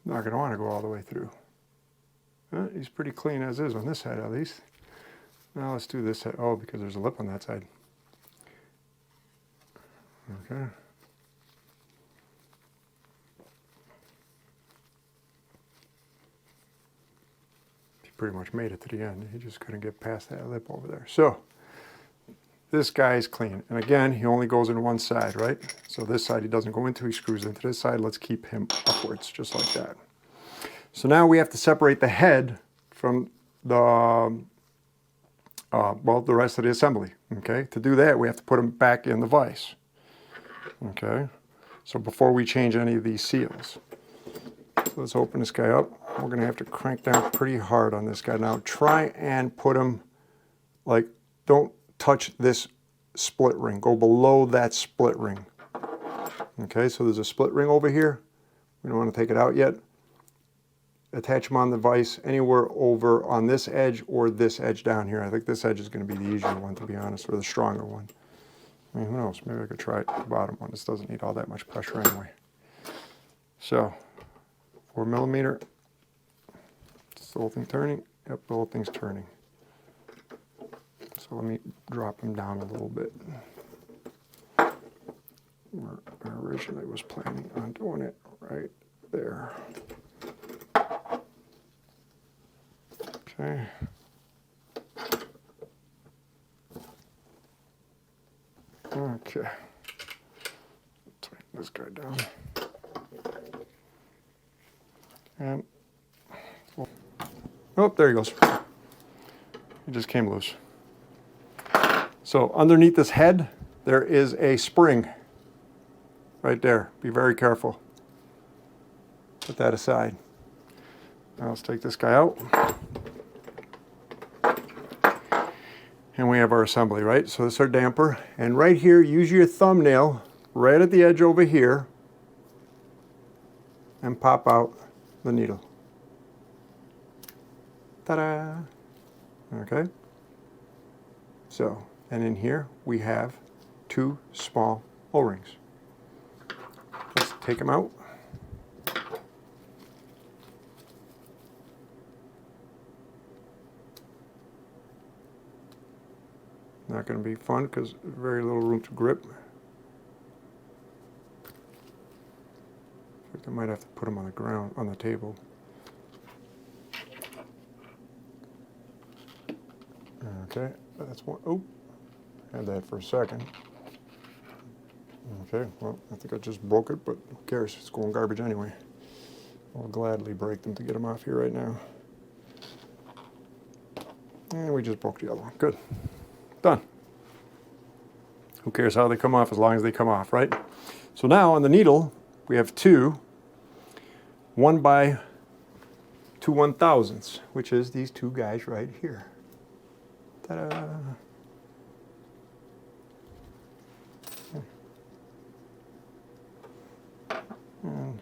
Not going to want to go all the way through. He's pretty clean as is on this side at least. Now let's do this side. Oh, because there's a lip on that side. Okay. He pretty much made it to the end. He just couldn't get past that lip over there. So this guy is clean. And again, he only goes in one side, right? So this side he doesn't go into, he screws into this side. Let's keep him upwards, just like that. So now we have to separate the head from the, well, the rest of the assembly, okay? To do that, we have to put him back in the vise, okay? So before we change any of these seals. So let's open this guy up. We're gonna have to crank down pretty hard on this guy. Now try and put him, like, don't touch this split ring. Go below that split ring. Okay, so there's a split ring over here. We don't want to take it out yet. Attach them on the vise anywhere over on this edge or this edge down here. I think this edge is going to be the easier one, to be honest, or the stronger one. I mean, who knows? Maybe I could try the bottom one. This doesn't need all that much pressure anyway. So, 4mm. Is the whole thing turning? Yep, the whole thing's turning. So let me drop him down a little bit. Where I originally was planning on doing it right there. Okay. Okay. Tighten this guy down. And, oh, there he goes. He just came loose. So underneath this head, there is a spring right there. Be very careful. Put that aside. Now let's take this guy out. And we have our assembly, right? So this is our damper. And right here, use your thumbnail right at the edge over here and pop out the needle. Ta-da! Okay? So, and in here we have 2 small O-rings. Let's take them out. Not going to be fun because very little room to grip. I might have to put them on the ground, on the table. Okay, that's one. Oh, had that for a second. Okay, well, I think I just broke it, but who cares? It's going garbage anyway. I'll gladly break them to get them off here right now. And we just broke the other one. Good. Done. Who cares how they come off as long as they come off, right? So now on the needle, we have two 1 by 2 1,000ths, which is these two guys right here. Ta-da! And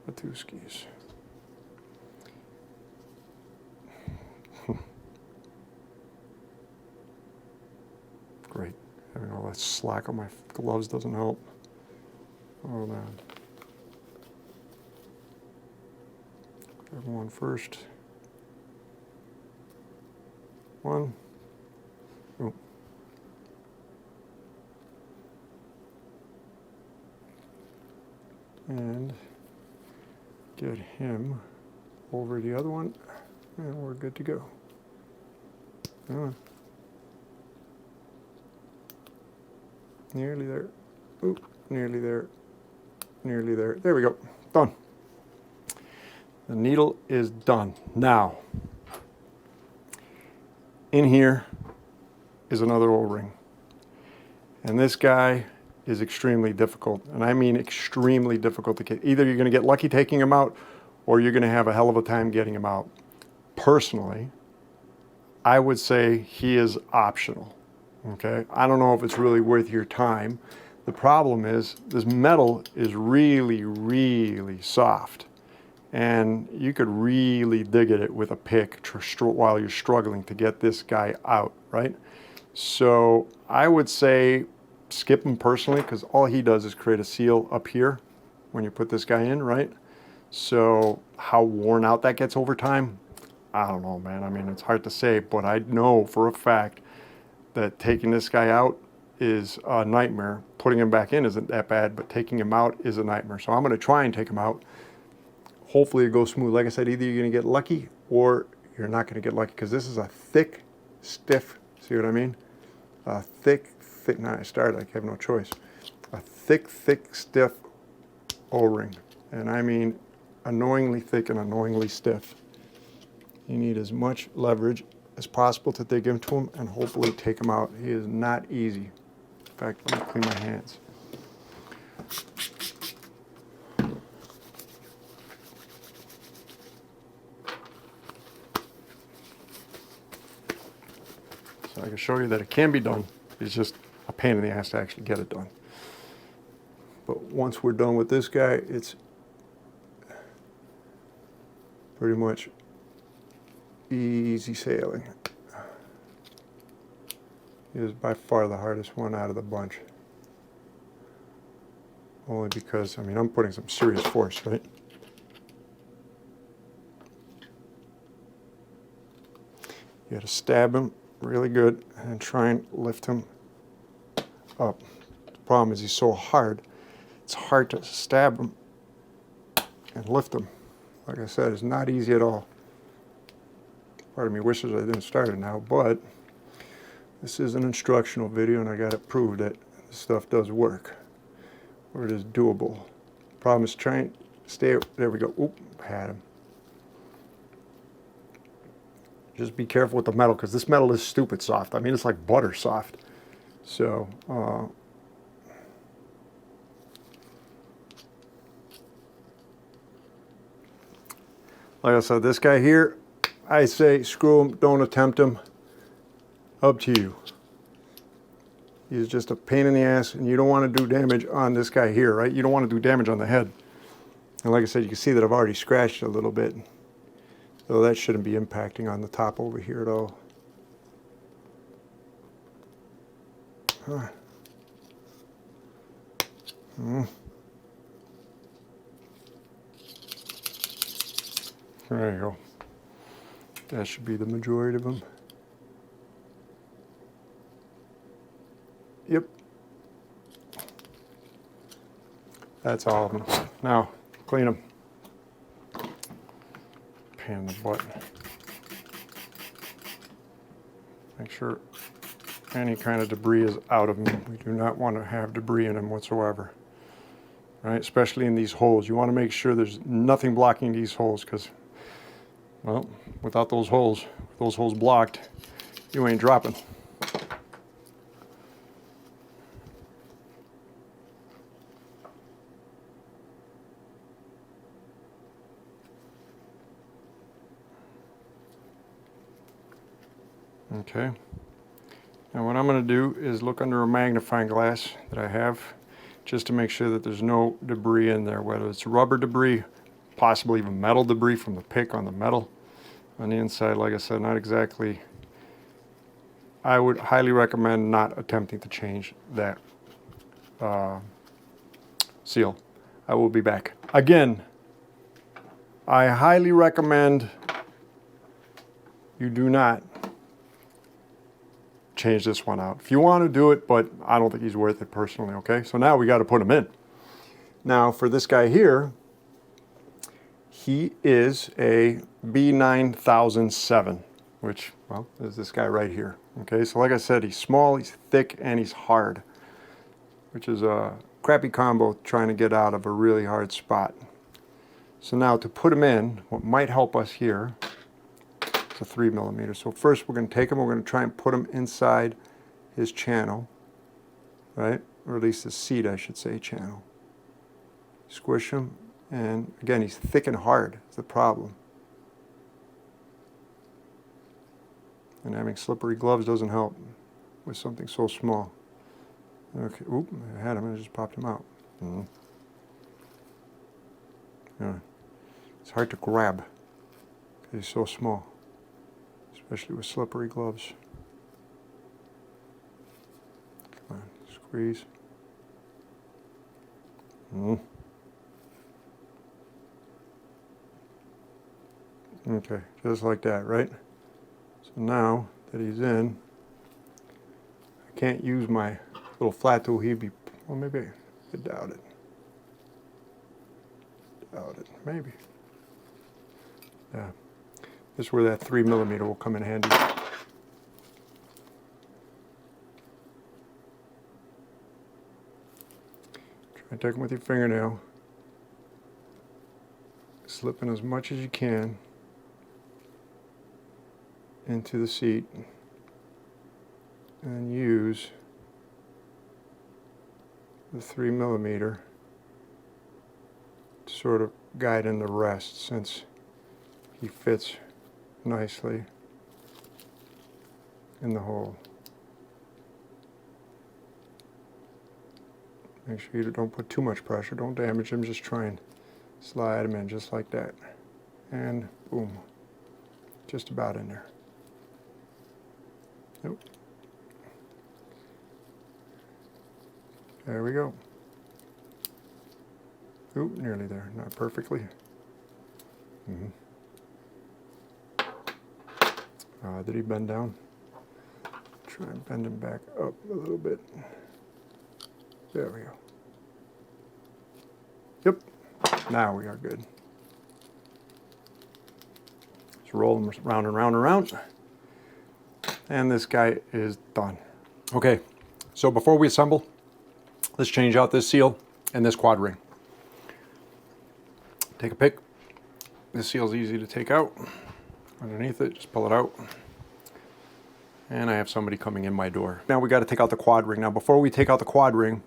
the two skis. Great. Having all that slack on my gloves doesn't help. Hold on. Grab one first. One. Oh. And get him over the other one, and we're good to go. Come on. Nearly there. Oop, nearly there. Nearly there. There we go. Done. The needle is done. Now, in here is another O-ring. And this guy is extremely difficult. And I mean extremely difficult to get. Either you're going to get lucky taking him out, or you're going to have a hell of a time getting him out. Personally, I would say he is optional. Okay? I don't know if it's really worth your time. The problem is this metal is really, really soft. And you could really dig at it with a pick while you're struggling to get this guy out, right? So I would say skip him personally, because all he does is create a seal up here when you put this guy in, right? So how worn out that gets over time, I don't know, man. I mean, it's hard to say, but I know for a fact that taking this guy out is a nightmare. Putting him back in isn't that bad, but taking him out is a nightmare. So I'm going to try and take him out. Hopefully it goes smooth. Like I said, either you're going to get lucky or you're not going to get lucky, because this is a thick, stiff, see what I mean? A thick, now I started, I have no choice. A thick, stiff O-ring. And I mean annoyingly thick and annoyingly stiff. You need as much leverage as possible to dig into him and hopefully take him out. He is not easy. In fact, let me clean my hands. So I can show you that it can be done. It's just a pain in the ass to actually get it done. But once we're done with this guy, it's pretty much easy sailing. It is by far the hardest one out of the bunch. Only because, I mean, I'm putting some serious force, right? You gotta stab him really good and try and lift him up. The problem is he's so hard, it's hard to stab him and lift him. Like I said, it's not easy at all. Part of me wishes I didn't start it now, but this is an instructional video and I got to prove that this stuff does work, or it is doable. Problem is trying to stay, there we go, oop, had him. Just be careful with the metal, because this metal is stupid soft. I mean, it's like butter soft. So, like I said, this guy here, I say screw him, don't attempt him. Up to you. He's just a pain in the ass, and you don't want to do damage on this guy here, right? You don't want to do damage on the head. And like I said, you can see that I've already scratched a little bit. So that shouldn't be impacting on the top over here at all. Huh. There you go. That should be the majority of them. Yep. That's all of them. Now, clean them. Pain in the butt. Make sure any kind of debris is out of them. We do not want to have debris in them whatsoever. Right? Especially in these holes. You want to make sure there's nothing blocking these holes, because, well, without those holes blocked, you ain't dropping. Okay. Now what I'm going to do is look under a magnifying glass that I have, just to make sure that there's no debris in there, whether it's rubber debris, possibly even metal debris from the pick on the metal on the inside. Like I said, not exactly. I would highly recommend not attempting to change that seal. I will be back. Again, I highly recommend you do not change this one out. If you want to do it, but I don't think he's worth it personally, okay? So now we got to put him in. Now for this guy here, he is a B9007, which, well, is this guy right here. Okay, so like I said, he's small, he's thick, and he's hard, which is a crappy combo trying to get out of a really hard spot. So now to put him in, what might help us here, it's a 3mm. So first we're going to take him, we're going to try and put him inside his channel, right? Or at least his seat, I should say, channel. Squish him, and again, he's thick and hard. That's the problem. And having slippery gloves doesn't help with something so small. Okay, oop, I had him, I just popped him out. Yeah. It's hard to grab because he's so small, especially with slippery gloves. Come on, squeeze. Okay, just like that, right? So now that he's in, I can't use my little flat tool. He'd be, well, maybe I doubt it. Doubt it, maybe. Yeah, this is where that 3mm will come in handy. Try and take them with your fingernail. Slip in as much as you can into the seat and use the 3mm to sort of guide in the rest, since he fits nicely in the hole. Make sure you don't put too much pressure, don't damage him, just try and slide him in just like that. And boom, just about in there. Nope. There we go. Oop, nearly there, not perfectly. Did he bend down? Try and bend him back up a little bit. There we go. Yep, now we are good. Just roll him round and round and round. And this guy is done. Okay, so before we assemble, let's change out this seal and this quad ring. Take a pick. This seal's easy to take out. Underneath it, just pull it out. And I have somebody coming in my door. Now we got to take out the quad ring. Now before we take out the quad ring,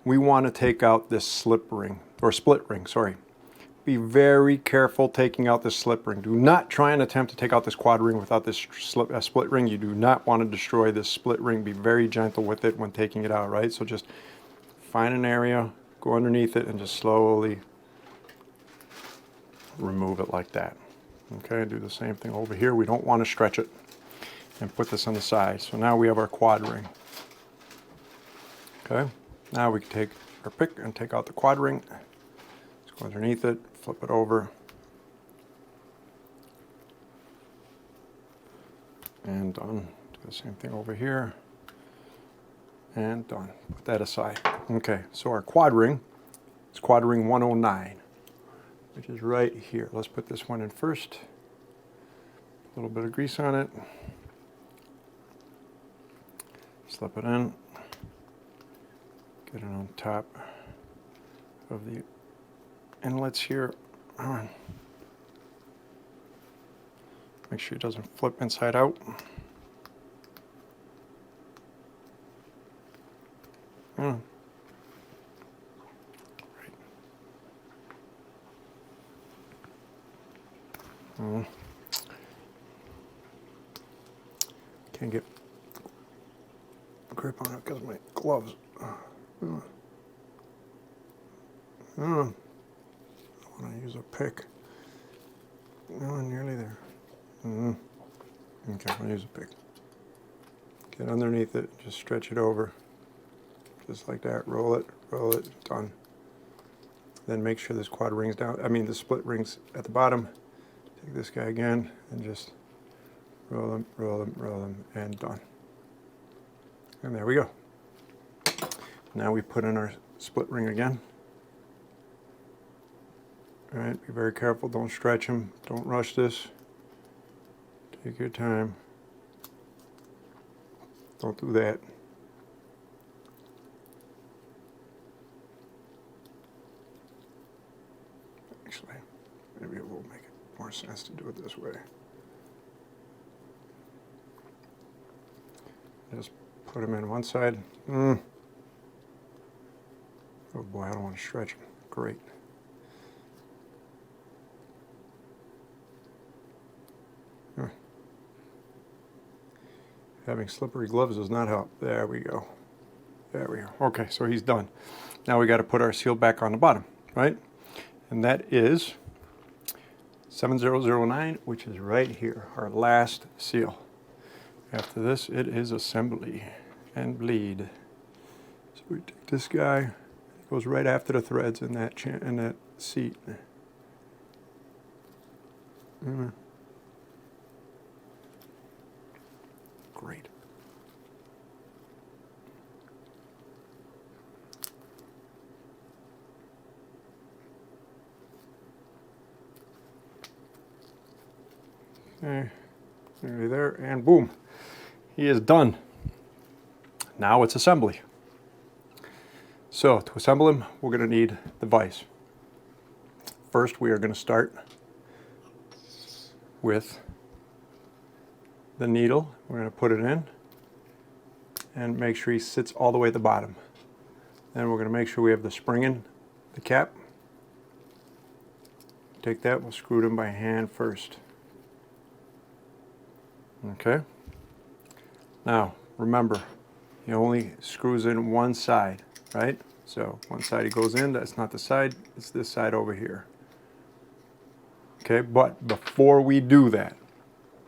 we want to take out this slip ring, or split ring, sorry. Be very careful taking out this slip ring. Do not try and attempt to take out this quad ring without this split ring. You do not want to destroy this split ring. Be very gentle with it when taking it out, right? So just find an area, go underneath it, and just slowly remove it like that. Okay, do the same thing over here. We don't want to stretch it. And put this on the side. So now we have our quad ring. Okay, now we can take our pick and take out the quad ring. Let's go underneath it, flip it over. And done. Do the same thing over here. And done. Put that aside. Okay, so our quad ring It's quad ring 109, which is right here. Let's put this one in first. A little bit of grease on it. Slip it in. Get it on top of the inlets here. Make sure it doesn't flip inside out. Great. Can't get a grip on it because of my gloves. I want to use a pick. No, nearly there. Okay, I'll use a pick. Get underneath it, just stretch it over. Just like that, roll it, done. Then make sure this quad ring's down, the split ring's at the bottom. Take this guy again and just roll them, and done. And there we go. Now we put in our split ring again. All right, be very careful, don't stretch them, don't rush this. Take your time. Don't do that. Actually, maybe it will make it more sense to do it this way. Just put them in one side. Oh boy, I don't want to stretch them. Great. Having slippery gloves does not help. There we go. There we go. Okay, so he's done. Now we got to put our seal back on the bottom, right? And that is 7009, which is right here, our last seal. After this, it is assembly and bleed. So we take this guy, it goes right after the threads in that seat. Great. Okay, nearly there, and boom, he is done. Now it's assembly. So to assemble him, we're going to need the vise. First, we are going to start with the needle. We're going to put it in and make sure he sits all the way at the bottom. Then we're going to make sure we have the spring in the cap. Take that, we'll screw it in by hand first. Okay. Now, remember, he only screws in one side, right? So one side he goes in, that's not the side, it's this side over here. Okay, but before we do that,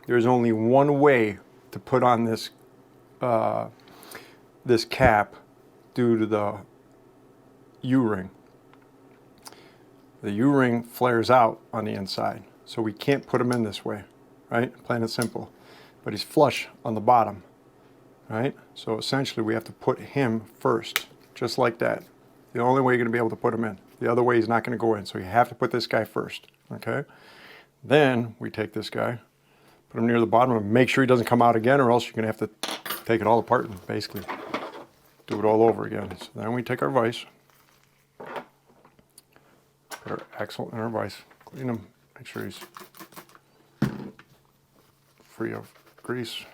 there's only one way to put on this this cap due to the U-ring. The U-ring flares out on the inside, so we can't put him in this way, right? Plain and simple. But he's flush on the bottom, right? So essentially we have to put him first, just like that. The only way you're going to be able to put him in. The other way he's not going to go in, so you have to put this guy first, okay? Then we take this guy, put him near the bottom and make sure he doesn't come out again, or else you're going to have to take it all apart and basically do it all over again. So then we take our vise, put our axle in our vise, clean him, make sure he's free of grease.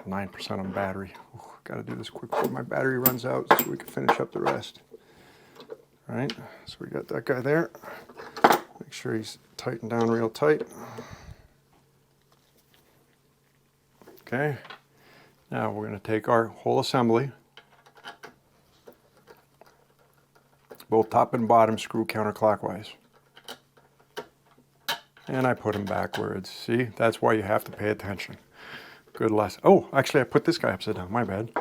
9% on battery. Got to do this quick before my battery runs out so we can finish up the rest. All right, so we got that guy there. Make sure he's tightened down real tight. Okay, now we're going to take our whole assembly, both top and bottom screw counterclockwise. And I put them backwards. See, that's why you have to pay attention. Good lesson. Oh, actually I put this guy upside down, my bad.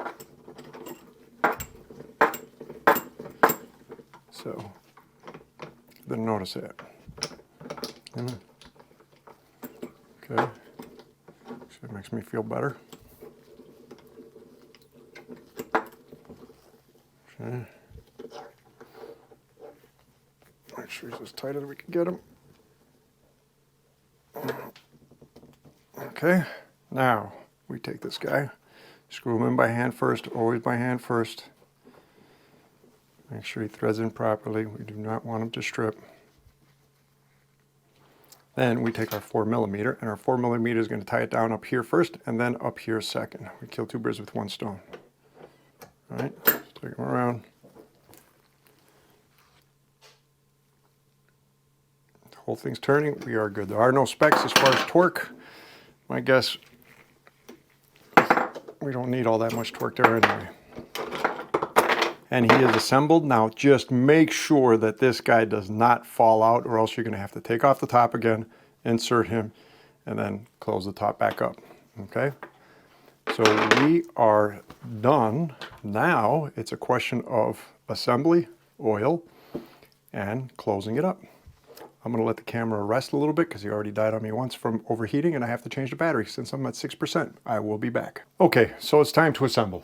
So, didn't notice that. Okay, so it makes me feel better. Okay. sure he's as tight as we can get him. Okay, now we take this guy, screw him in by hand first, always by hand first. Make sure he threads in properly. We do not want him to strip. Then we take our 4mm, and our 4mm is going to tie it down up here first and then up here second. We kill two birds with one stone. All right, let's take him around. The whole thing's turning. We are good. There are no specs as far as torque. My guess, we don't need all that much torque there anyway. And he is assembled. Now just make sure that this guy does not fall out, or else you're going to have to take off the top again, insert him, and then close the top back up. Okay? So we are done. Now it's a question of assembly, oil, and closing it up. I'm going to let the camera rest a little bit because he already died on me once from overheating, and I have to change the battery since I'm at 6%. I will be back. Okay, so it's time to assemble.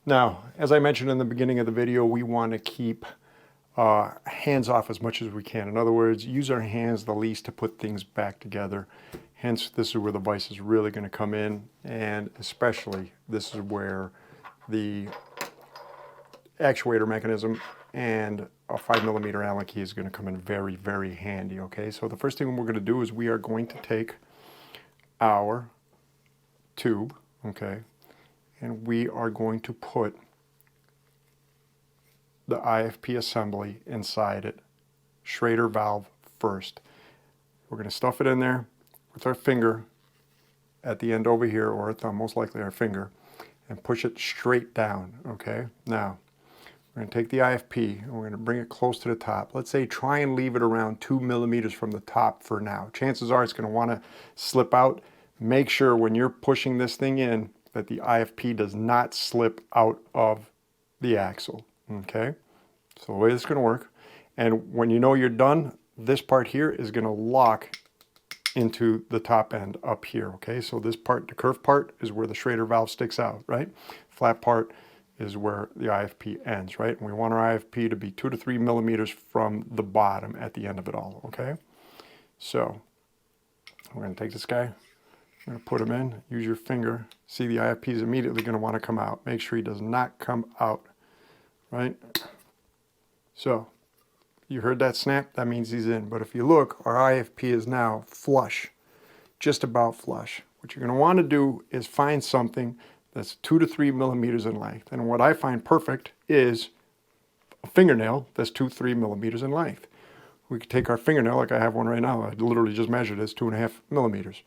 Now, as I mentioned in the beginning of the video, we want to keep hands off as much as we can. In other words, use our hands the least to put things back together. Hence, this is where the vise is really going to come in, and especially this is where the actuator mechanism and a 5mm Allen key is going to come in very, very handy. Okay, so the first thing we're going to do is we are going to take our tube, okay, and we are going to put the IFP assembly inside it, Schrader valve first. We're going to stuff it in there with our finger at the end over here, or a thumb, most likely our finger, and push it straight down, okay? Now, we're going to take the IFP and we're going to bring it close to the top. Let's say try and leave it around 2mm from the top for now. Chances are it's going to want to slip out. Make sure when you're pushing this thing in that the IFP does not slip out of the axle, okay? So the way this is going to work, and when you know you're done, this part here is going to lock into the top end up here, okay? So this part, the curved part, is where the Schrader valve sticks out, right? Flat part is where the IFP ends, right? And we want our IFP to be 2 to 3mm from the bottom at the end of it all, okay? So we're going to take this guy, we're going to put him in, use your finger. See, the IFP is immediately going to want to come out. Make sure he does not come out, right? So, you heard that snap? That means he's in. But if you look, our IFP is now flush, just about flush. What you're going to want to do is find something that's 2 to 3mm in length. And what I find perfect is a fingernail that's 2 to 3mm in length. We could take our fingernail, like I have one right now. I literally just measured it, it's 2.5mm.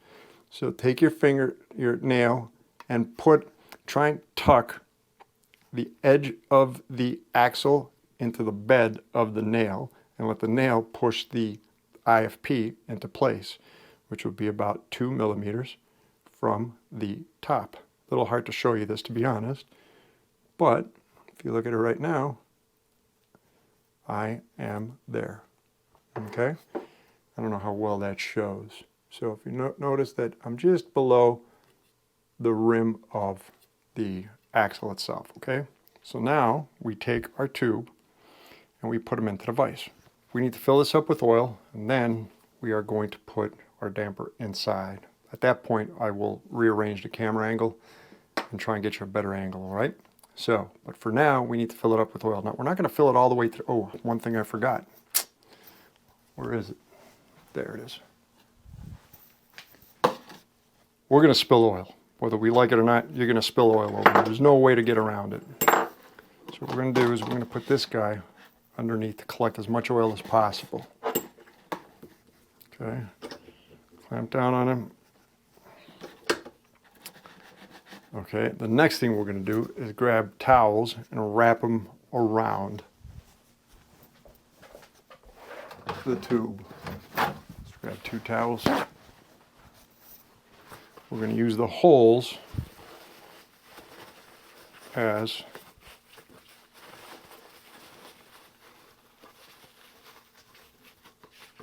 So take your finger, your nail, and try and tuck the edge of the axle into the bed of the nail, and let the nail push the IFP into place, which would be about 2mm from the top. A little hard to show you this, to be honest, but if you look at it right now, I am there. Okay? I don't know how well that shows. So if you notice that I'm just below the rim of the axle itself, okay? So now we take our tube and we put them into the vise. We need to fill this up with oil, and then we are going to put our damper inside. At that point, I will rearrange the camera angle and try and get you a better angle, all right? So, but for now, we need to fill it up with oil. Now, we're not going to fill it all the way through. Oh, one thing I forgot. Where is it? There it is. We're going to spill oil. Whether we like it or not, you're going to spill oil over it. There's no way to get around it. So what we're going to do is we're going to put this guy underneath to collect as much oil as possible. Okay. Clamp down on him. Okay, the next thing we're going to do is grab towels and wrap them around the tube. Let's grab 2 towels. We're going to use the holes as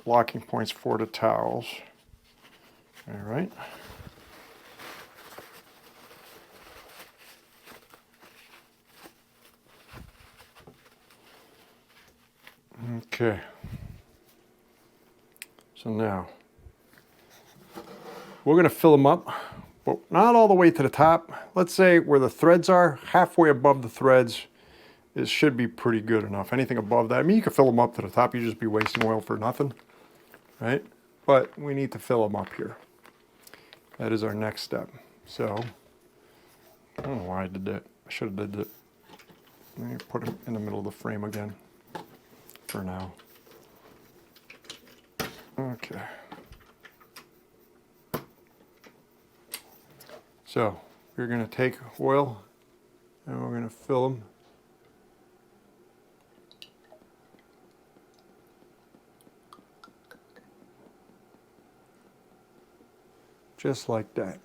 locking points for the towels. All right. Okay. So now, we're going to fill them up, but not all the way to the top. Let's say where the threads are, halfway above the threads, it should be pretty good enough. Anything above that, I mean, you can fill them up to the top, you just be wasting oil for nothing, right? But we need to fill them up here. That is our next step. So, I don't know why I did that. I should have did that. Let me put it in the middle of the frame again for now. Okay. So, we're going to take oil and we're going to fill them. Just like that.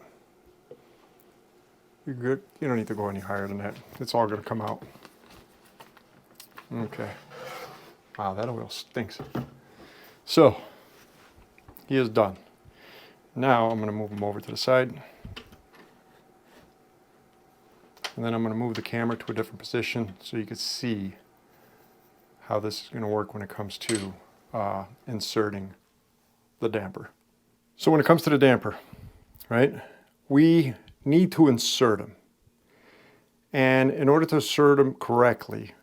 You're good. You don't need to go any higher than that. It's all going to come out. Okay. Wow, that oil stinks. So, he is done. Now I'm going to move him over to the side. And then I'm going to move the camera to a different position so you can see how this is going to work when it comes to inserting the damper. So when it comes to the damper, right, we need to insert them. And in order to insert them correctly,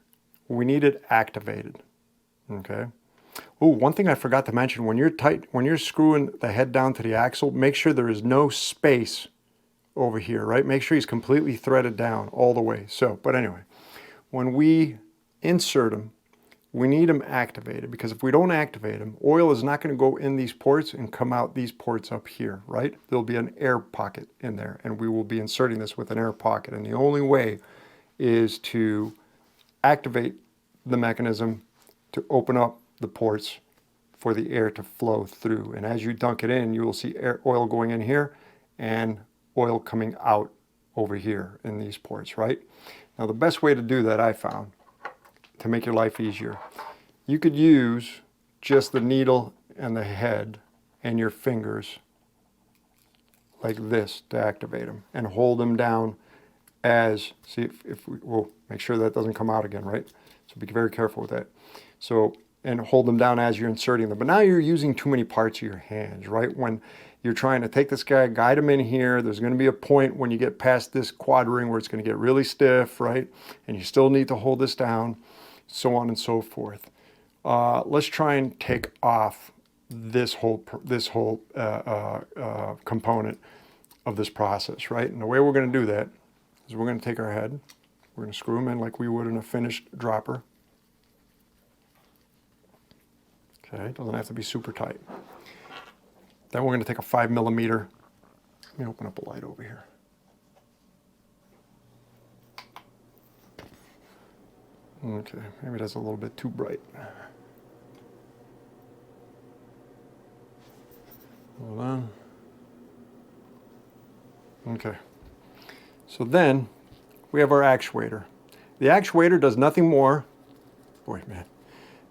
we need it activated, okay? Oh, one thing I forgot to mention, when you're screwing the head down to the axle, make sure there is no space over here, right? Make sure he's completely threaded down all the way. So, but anyway, when we insert them, we need them activated, because if we don't activate them, oil is not going to go in these ports and come out these ports up here, right? There'll be an air pocket in there, and we will be inserting this with an air pocket. And the only way is to activate the mechanism to open up the ports for the air to flow through. And as you dunk it in, you will see oil going in here and oil coming out over here in these ports, right? Now the best way to do that, I found, to make your life easier, you could use just the needle and the head and your fingers like this to activate them, and hold them down as, see if we'll make sure that doesn't come out again, right? So be very careful with that. So, and hold them down as you're inserting them. But now you're using too many parts of your hands, right? When you're trying to take this guy, guide him in here, there's going to be a point when you get past this quad ring where it's going to get really stiff, right? And you still need to hold this down, so on and so forth. Let's try and take off this whole component of this process, right? And the way we're going to do that is we're going to take our head, we're going to screw them in like we would in a finished dropper. Okay, doesn't have to be super tight. Then we're going to take a 5mm. Let me open up a light over here. Okay, maybe that's a little bit too bright. Hold on. Okay. So then we have our actuator. The actuator does nothing more. Boy, man.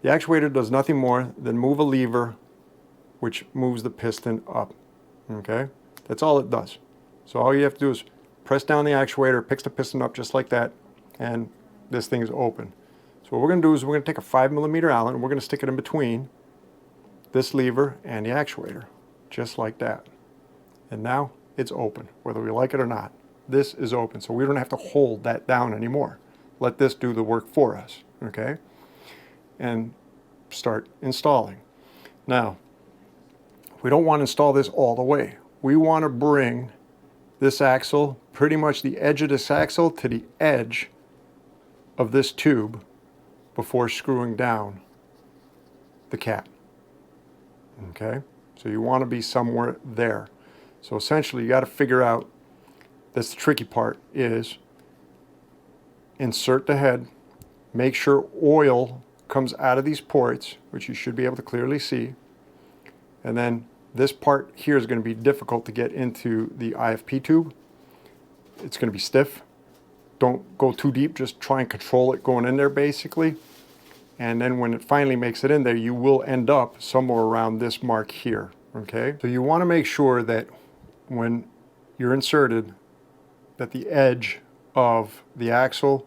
The actuator does nothing more than move a lever which moves the piston up. Okay? That's all it does. So all you have to do is press down the actuator, it picks the piston up just like that, and this thing is open. So what we're going to do is we're going to take a 5mm Allen and we're going to stick it in between this lever and the actuator, just like that. And now it's open, whether we like it or not. This is open, so we don't have to hold that down anymore. Let this do the work for us, okay? And start installing. Now, we don't want to install this all the way. We want to bring this axle, pretty much the edge of this axle, to the edge of this tube before screwing down the cap. Okay? So you want to be somewhere there. So essentially you got to figure out, that's the tricky part, is insert the head, make sure oil comes out of these ports, which you should be able to clearly see, and then this part here is going to be difficult to get into the IFP tube. It's going to be stiff. Don't go too deep, just try and control it going in there basically. And then when it finally makes it in there, you will end up somewhere around this mark here, okay? So you want to make sure that when you're inserted, that the edge of the axle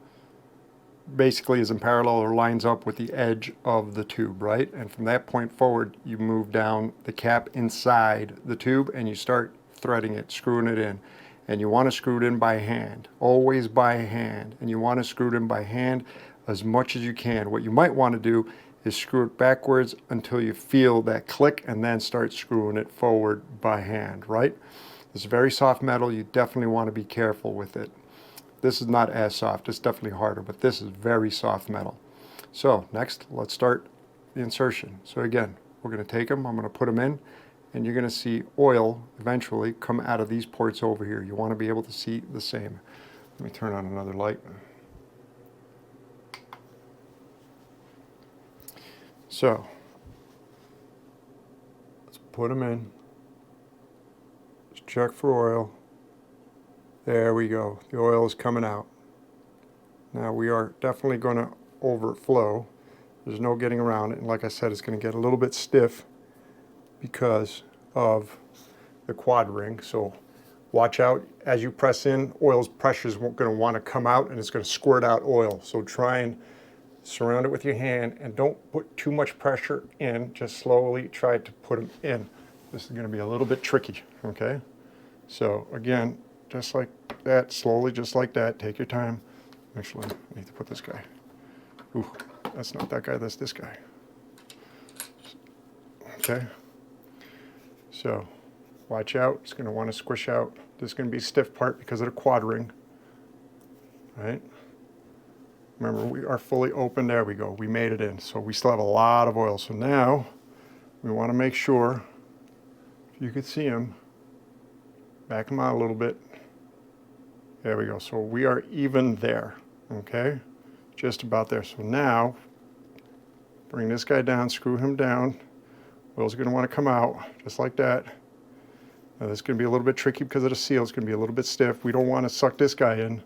basically is in parallel or lines up with the edge of the tube, right? And from that point forward, you move down the cap inside the tube and you start threading it, screwing it in. And you want to screw it in by hand, always by hand. And you want to screw it in by hand as much as you can. What you might want to do is screw it backwards until you feel that click and then start screwing it forward by hand, right? It's very soft metal. You definitely want to be careful with it. This is not as soft. It's definitely harder, but this is very soft metal. So next, let's start the insertion. So again, we're going to take them. I'm going to put them in, and you're going to see oil eventually come out of these ports over here. You want to be able to see the same. Let me turn on another light. So let's put them in. Just check for oil. There we go. The oil is coming out. Now we are definitely going to overflow. There's no getting around it. And like I said, it's going to get a little bit stiff because of the quad ring. So watch out as you press in. Oil's pressure is going to want to come out and it's going to squirt out oil. So try and surround it with your hand and don't put too much pressure in. Just slowly try to put them in. This is going to be a little bit tricky, okay? So again, just like that, slowly, just like that. Take your time. Actually, I need to put this guy. Ooh, that's not that guy, that's this guy. Okay. So, watch out. It's going to want to squish out. This is going to be a stiff part because of the quad ring. Right? Remember, we are fully open. There we go. We made it in. So we still have a lot of oil. So now, we want to make sure, if you could see them, back them out a little bit. There we go. So we are even there, okay? Just about there. So now, bring this guy down, screw him down. Oil's going to want to come out, just like that. Now this is going to be a little bit tricky because of the seal. It's going to be a little bit stiff. We don't want to suck this guy in,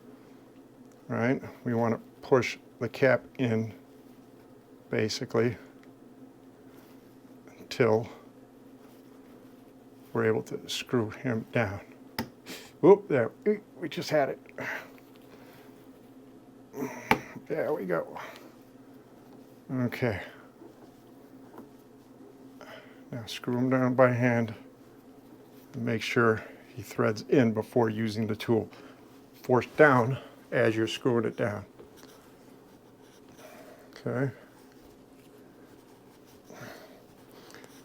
right? We want to push the cap in, basically, until we're able to screw him down. Whoop, there, we just had it. There we go. Okay. Now screw him down by hand and make sure he threads in before using the tool. Force down as you're screwing it down. Okay.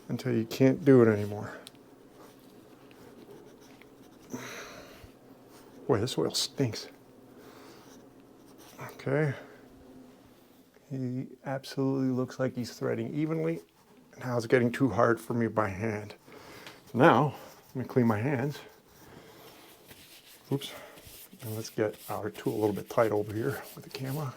Until you can't do it anymore. Boy, this oil stinks. Okay. He absolutely looks like he's threading evenly. Now it's getting too hard for me by hand. So now, let me clean my hands. Oops. And let's get our tool a little bit tight over here with the camera.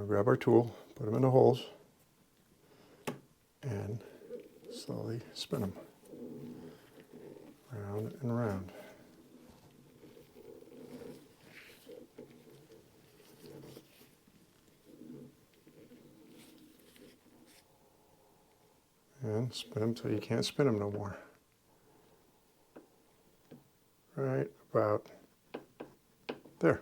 Grab our tool, put them in the holes, and slowly spin them. Round and round. And spin them till you can't spin them no more. Right about there.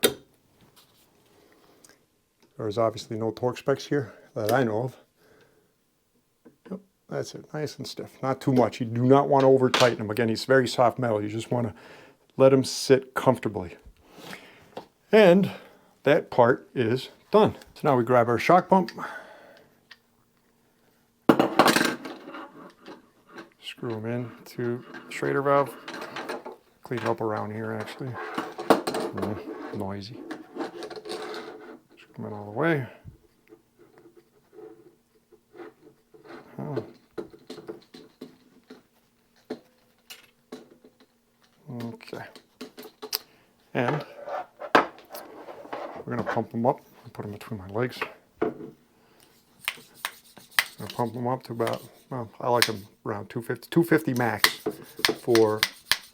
There's obviously no torque specs here that I know of. Yep, that's it, nice and stiff. Not too much. You do not want to over tighten them. Again, he's very soft metal. You just want to let him sit comfortably. And that part is done. So now we grab our shock pump. Screw them in to Schrader valve. Clean up around here actually. Noisy. Screw them in all the way. Oh. Okay. And we're going to pump them up. I'll put them between my legs. I'll pump them up to about, well, I like them around 250 max for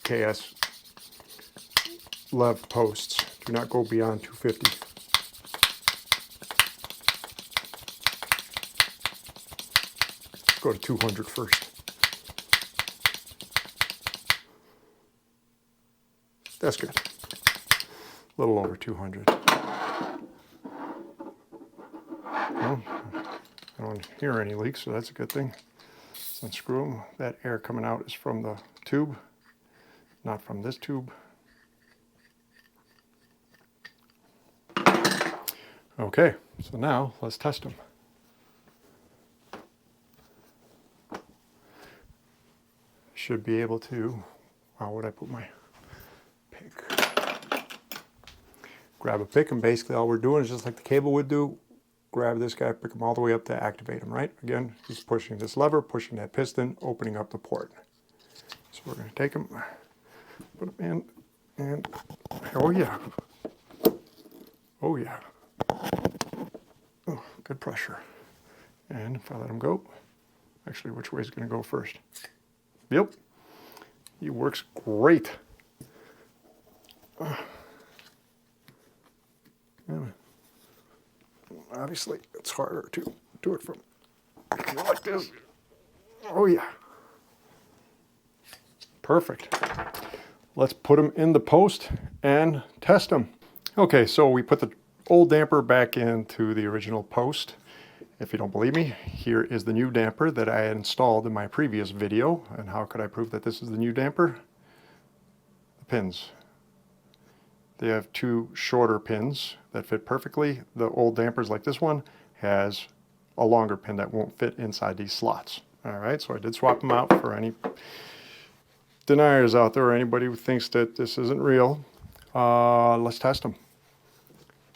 KS LEV posts. Do not go beyond 250. Go to 200 first. That's good. little over 200. Well, I don't hear any leaks, so that's a good thing. Let's unscrew them. That air coming out is from the tube, not from this tube. Okay, so now let's test them. Should be able to, how would I put my pick? Grab a pick, and basically all we're doing is just like the cable would do, grab this guy, pick him all the way up to activate him, right? Again, just pushing this lever, pushing that piston, opening up the port. So we're going to take him, put him in, and oh yeah. Oh yeah. Oh, good pressure. And if I let him go, actually, which way is going to go first? Yep, he works great. Obviously, it's harder to do it from like this. Oh yeah. Perfect. Let's put them in the post and test them. Okay, so we put the old damper back into the original post. If you don't believe me, here is the new damper that I had installed in my previous video. And how could I prove that this is the new damper? The pins. They have two shorter pins that fit perfectly. The old dampers like this one has a longer pin that won't fit inside these slots. All right, so I did swap them out for any deniers out there or anybody who thinks that this isn't real. Let's test them.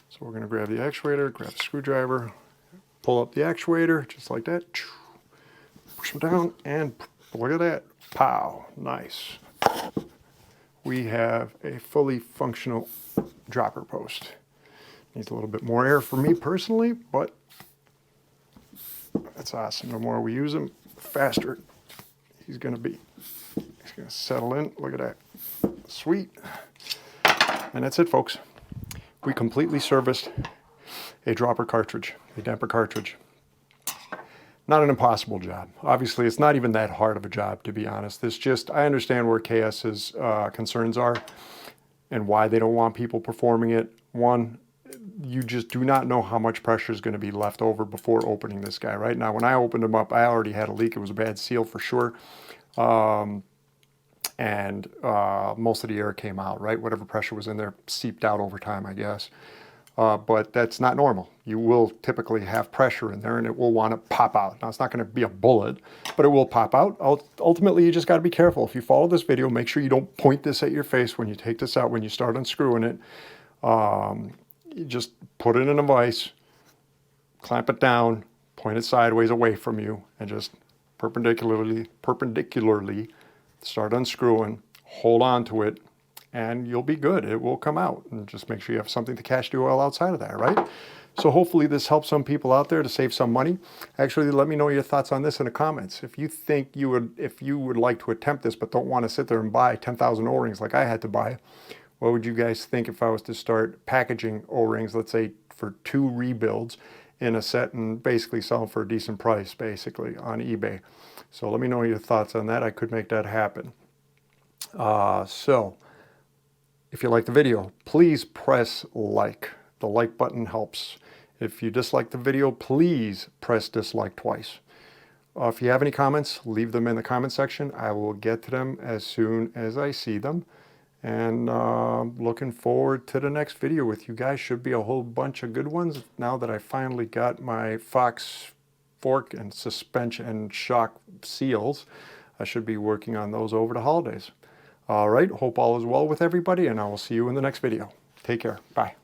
So we're gonna grab the actuator, grab the screwdriver, pull up the actuator, just like that. Push them down, and look at that. Pow, nice. We have a fully functional dropper post. Needs a little bit more air for me personally, but that's awesome. The more we use him, the faster he's gonna be. He's gonna settle in, look at that. Sweet. And that's it, folks. We completely serviced a dropper cartridge, a damper cartridge. Not an impossible job. Obviously, it's not even that hard of a job, to be honest. It's just, I understand where KS's concerns are and why they don't want people performing it. One, you just do not know how much pressure is going to be left over before opening this guy. Right now, when I opened him up, I already had a leak. It was a bad seal for sure. And most of the air came out, right? Whatever pressure was in there seeped out over time, I guess. But that's not normal. You will typically have pressure in there and it will want to pop out. Now, it's not going to be a bullet, but it will pop out. Ultimately, you just got to be careful. If you follow this video, make sure you don't point this at your face when you take this out, when you start unscrewing it. You just put it in a vise, clamp it down, point it sideways away from you, and just perpendicularly start unscrewing, hold on to it, and you'll be good. It will come out. And just make sure you have something to catch the oil outside of that, right? So hopefully this helps some people out there to save some money. Actually, let me know your thoughts on this in the comments. If you think if you would like to attempt this but don't want to sit there and buy 10,000 O-rings like I had to buy, what would you guys think if I was to start packaging O-rings, let's say for 2 rebuilds in a set, and basically sell them for a decent price, basically, on eBay? So let me know your thoughts on that. I could make that happen. So if you like the video, please press like. The like button helps. If you dislike the video, please press dislike twice. If you have any comments, leave them in the comment section. I will get to them as soon as I see them. And looking forward to the next video with you guys. Should be a whole bunch of good ones now that I finally got my Fox fork and suspension and shock seals. I should be working on those over the holidays. All right, hope all is well with everybody, and I will see you in the next video. Take care. Bye.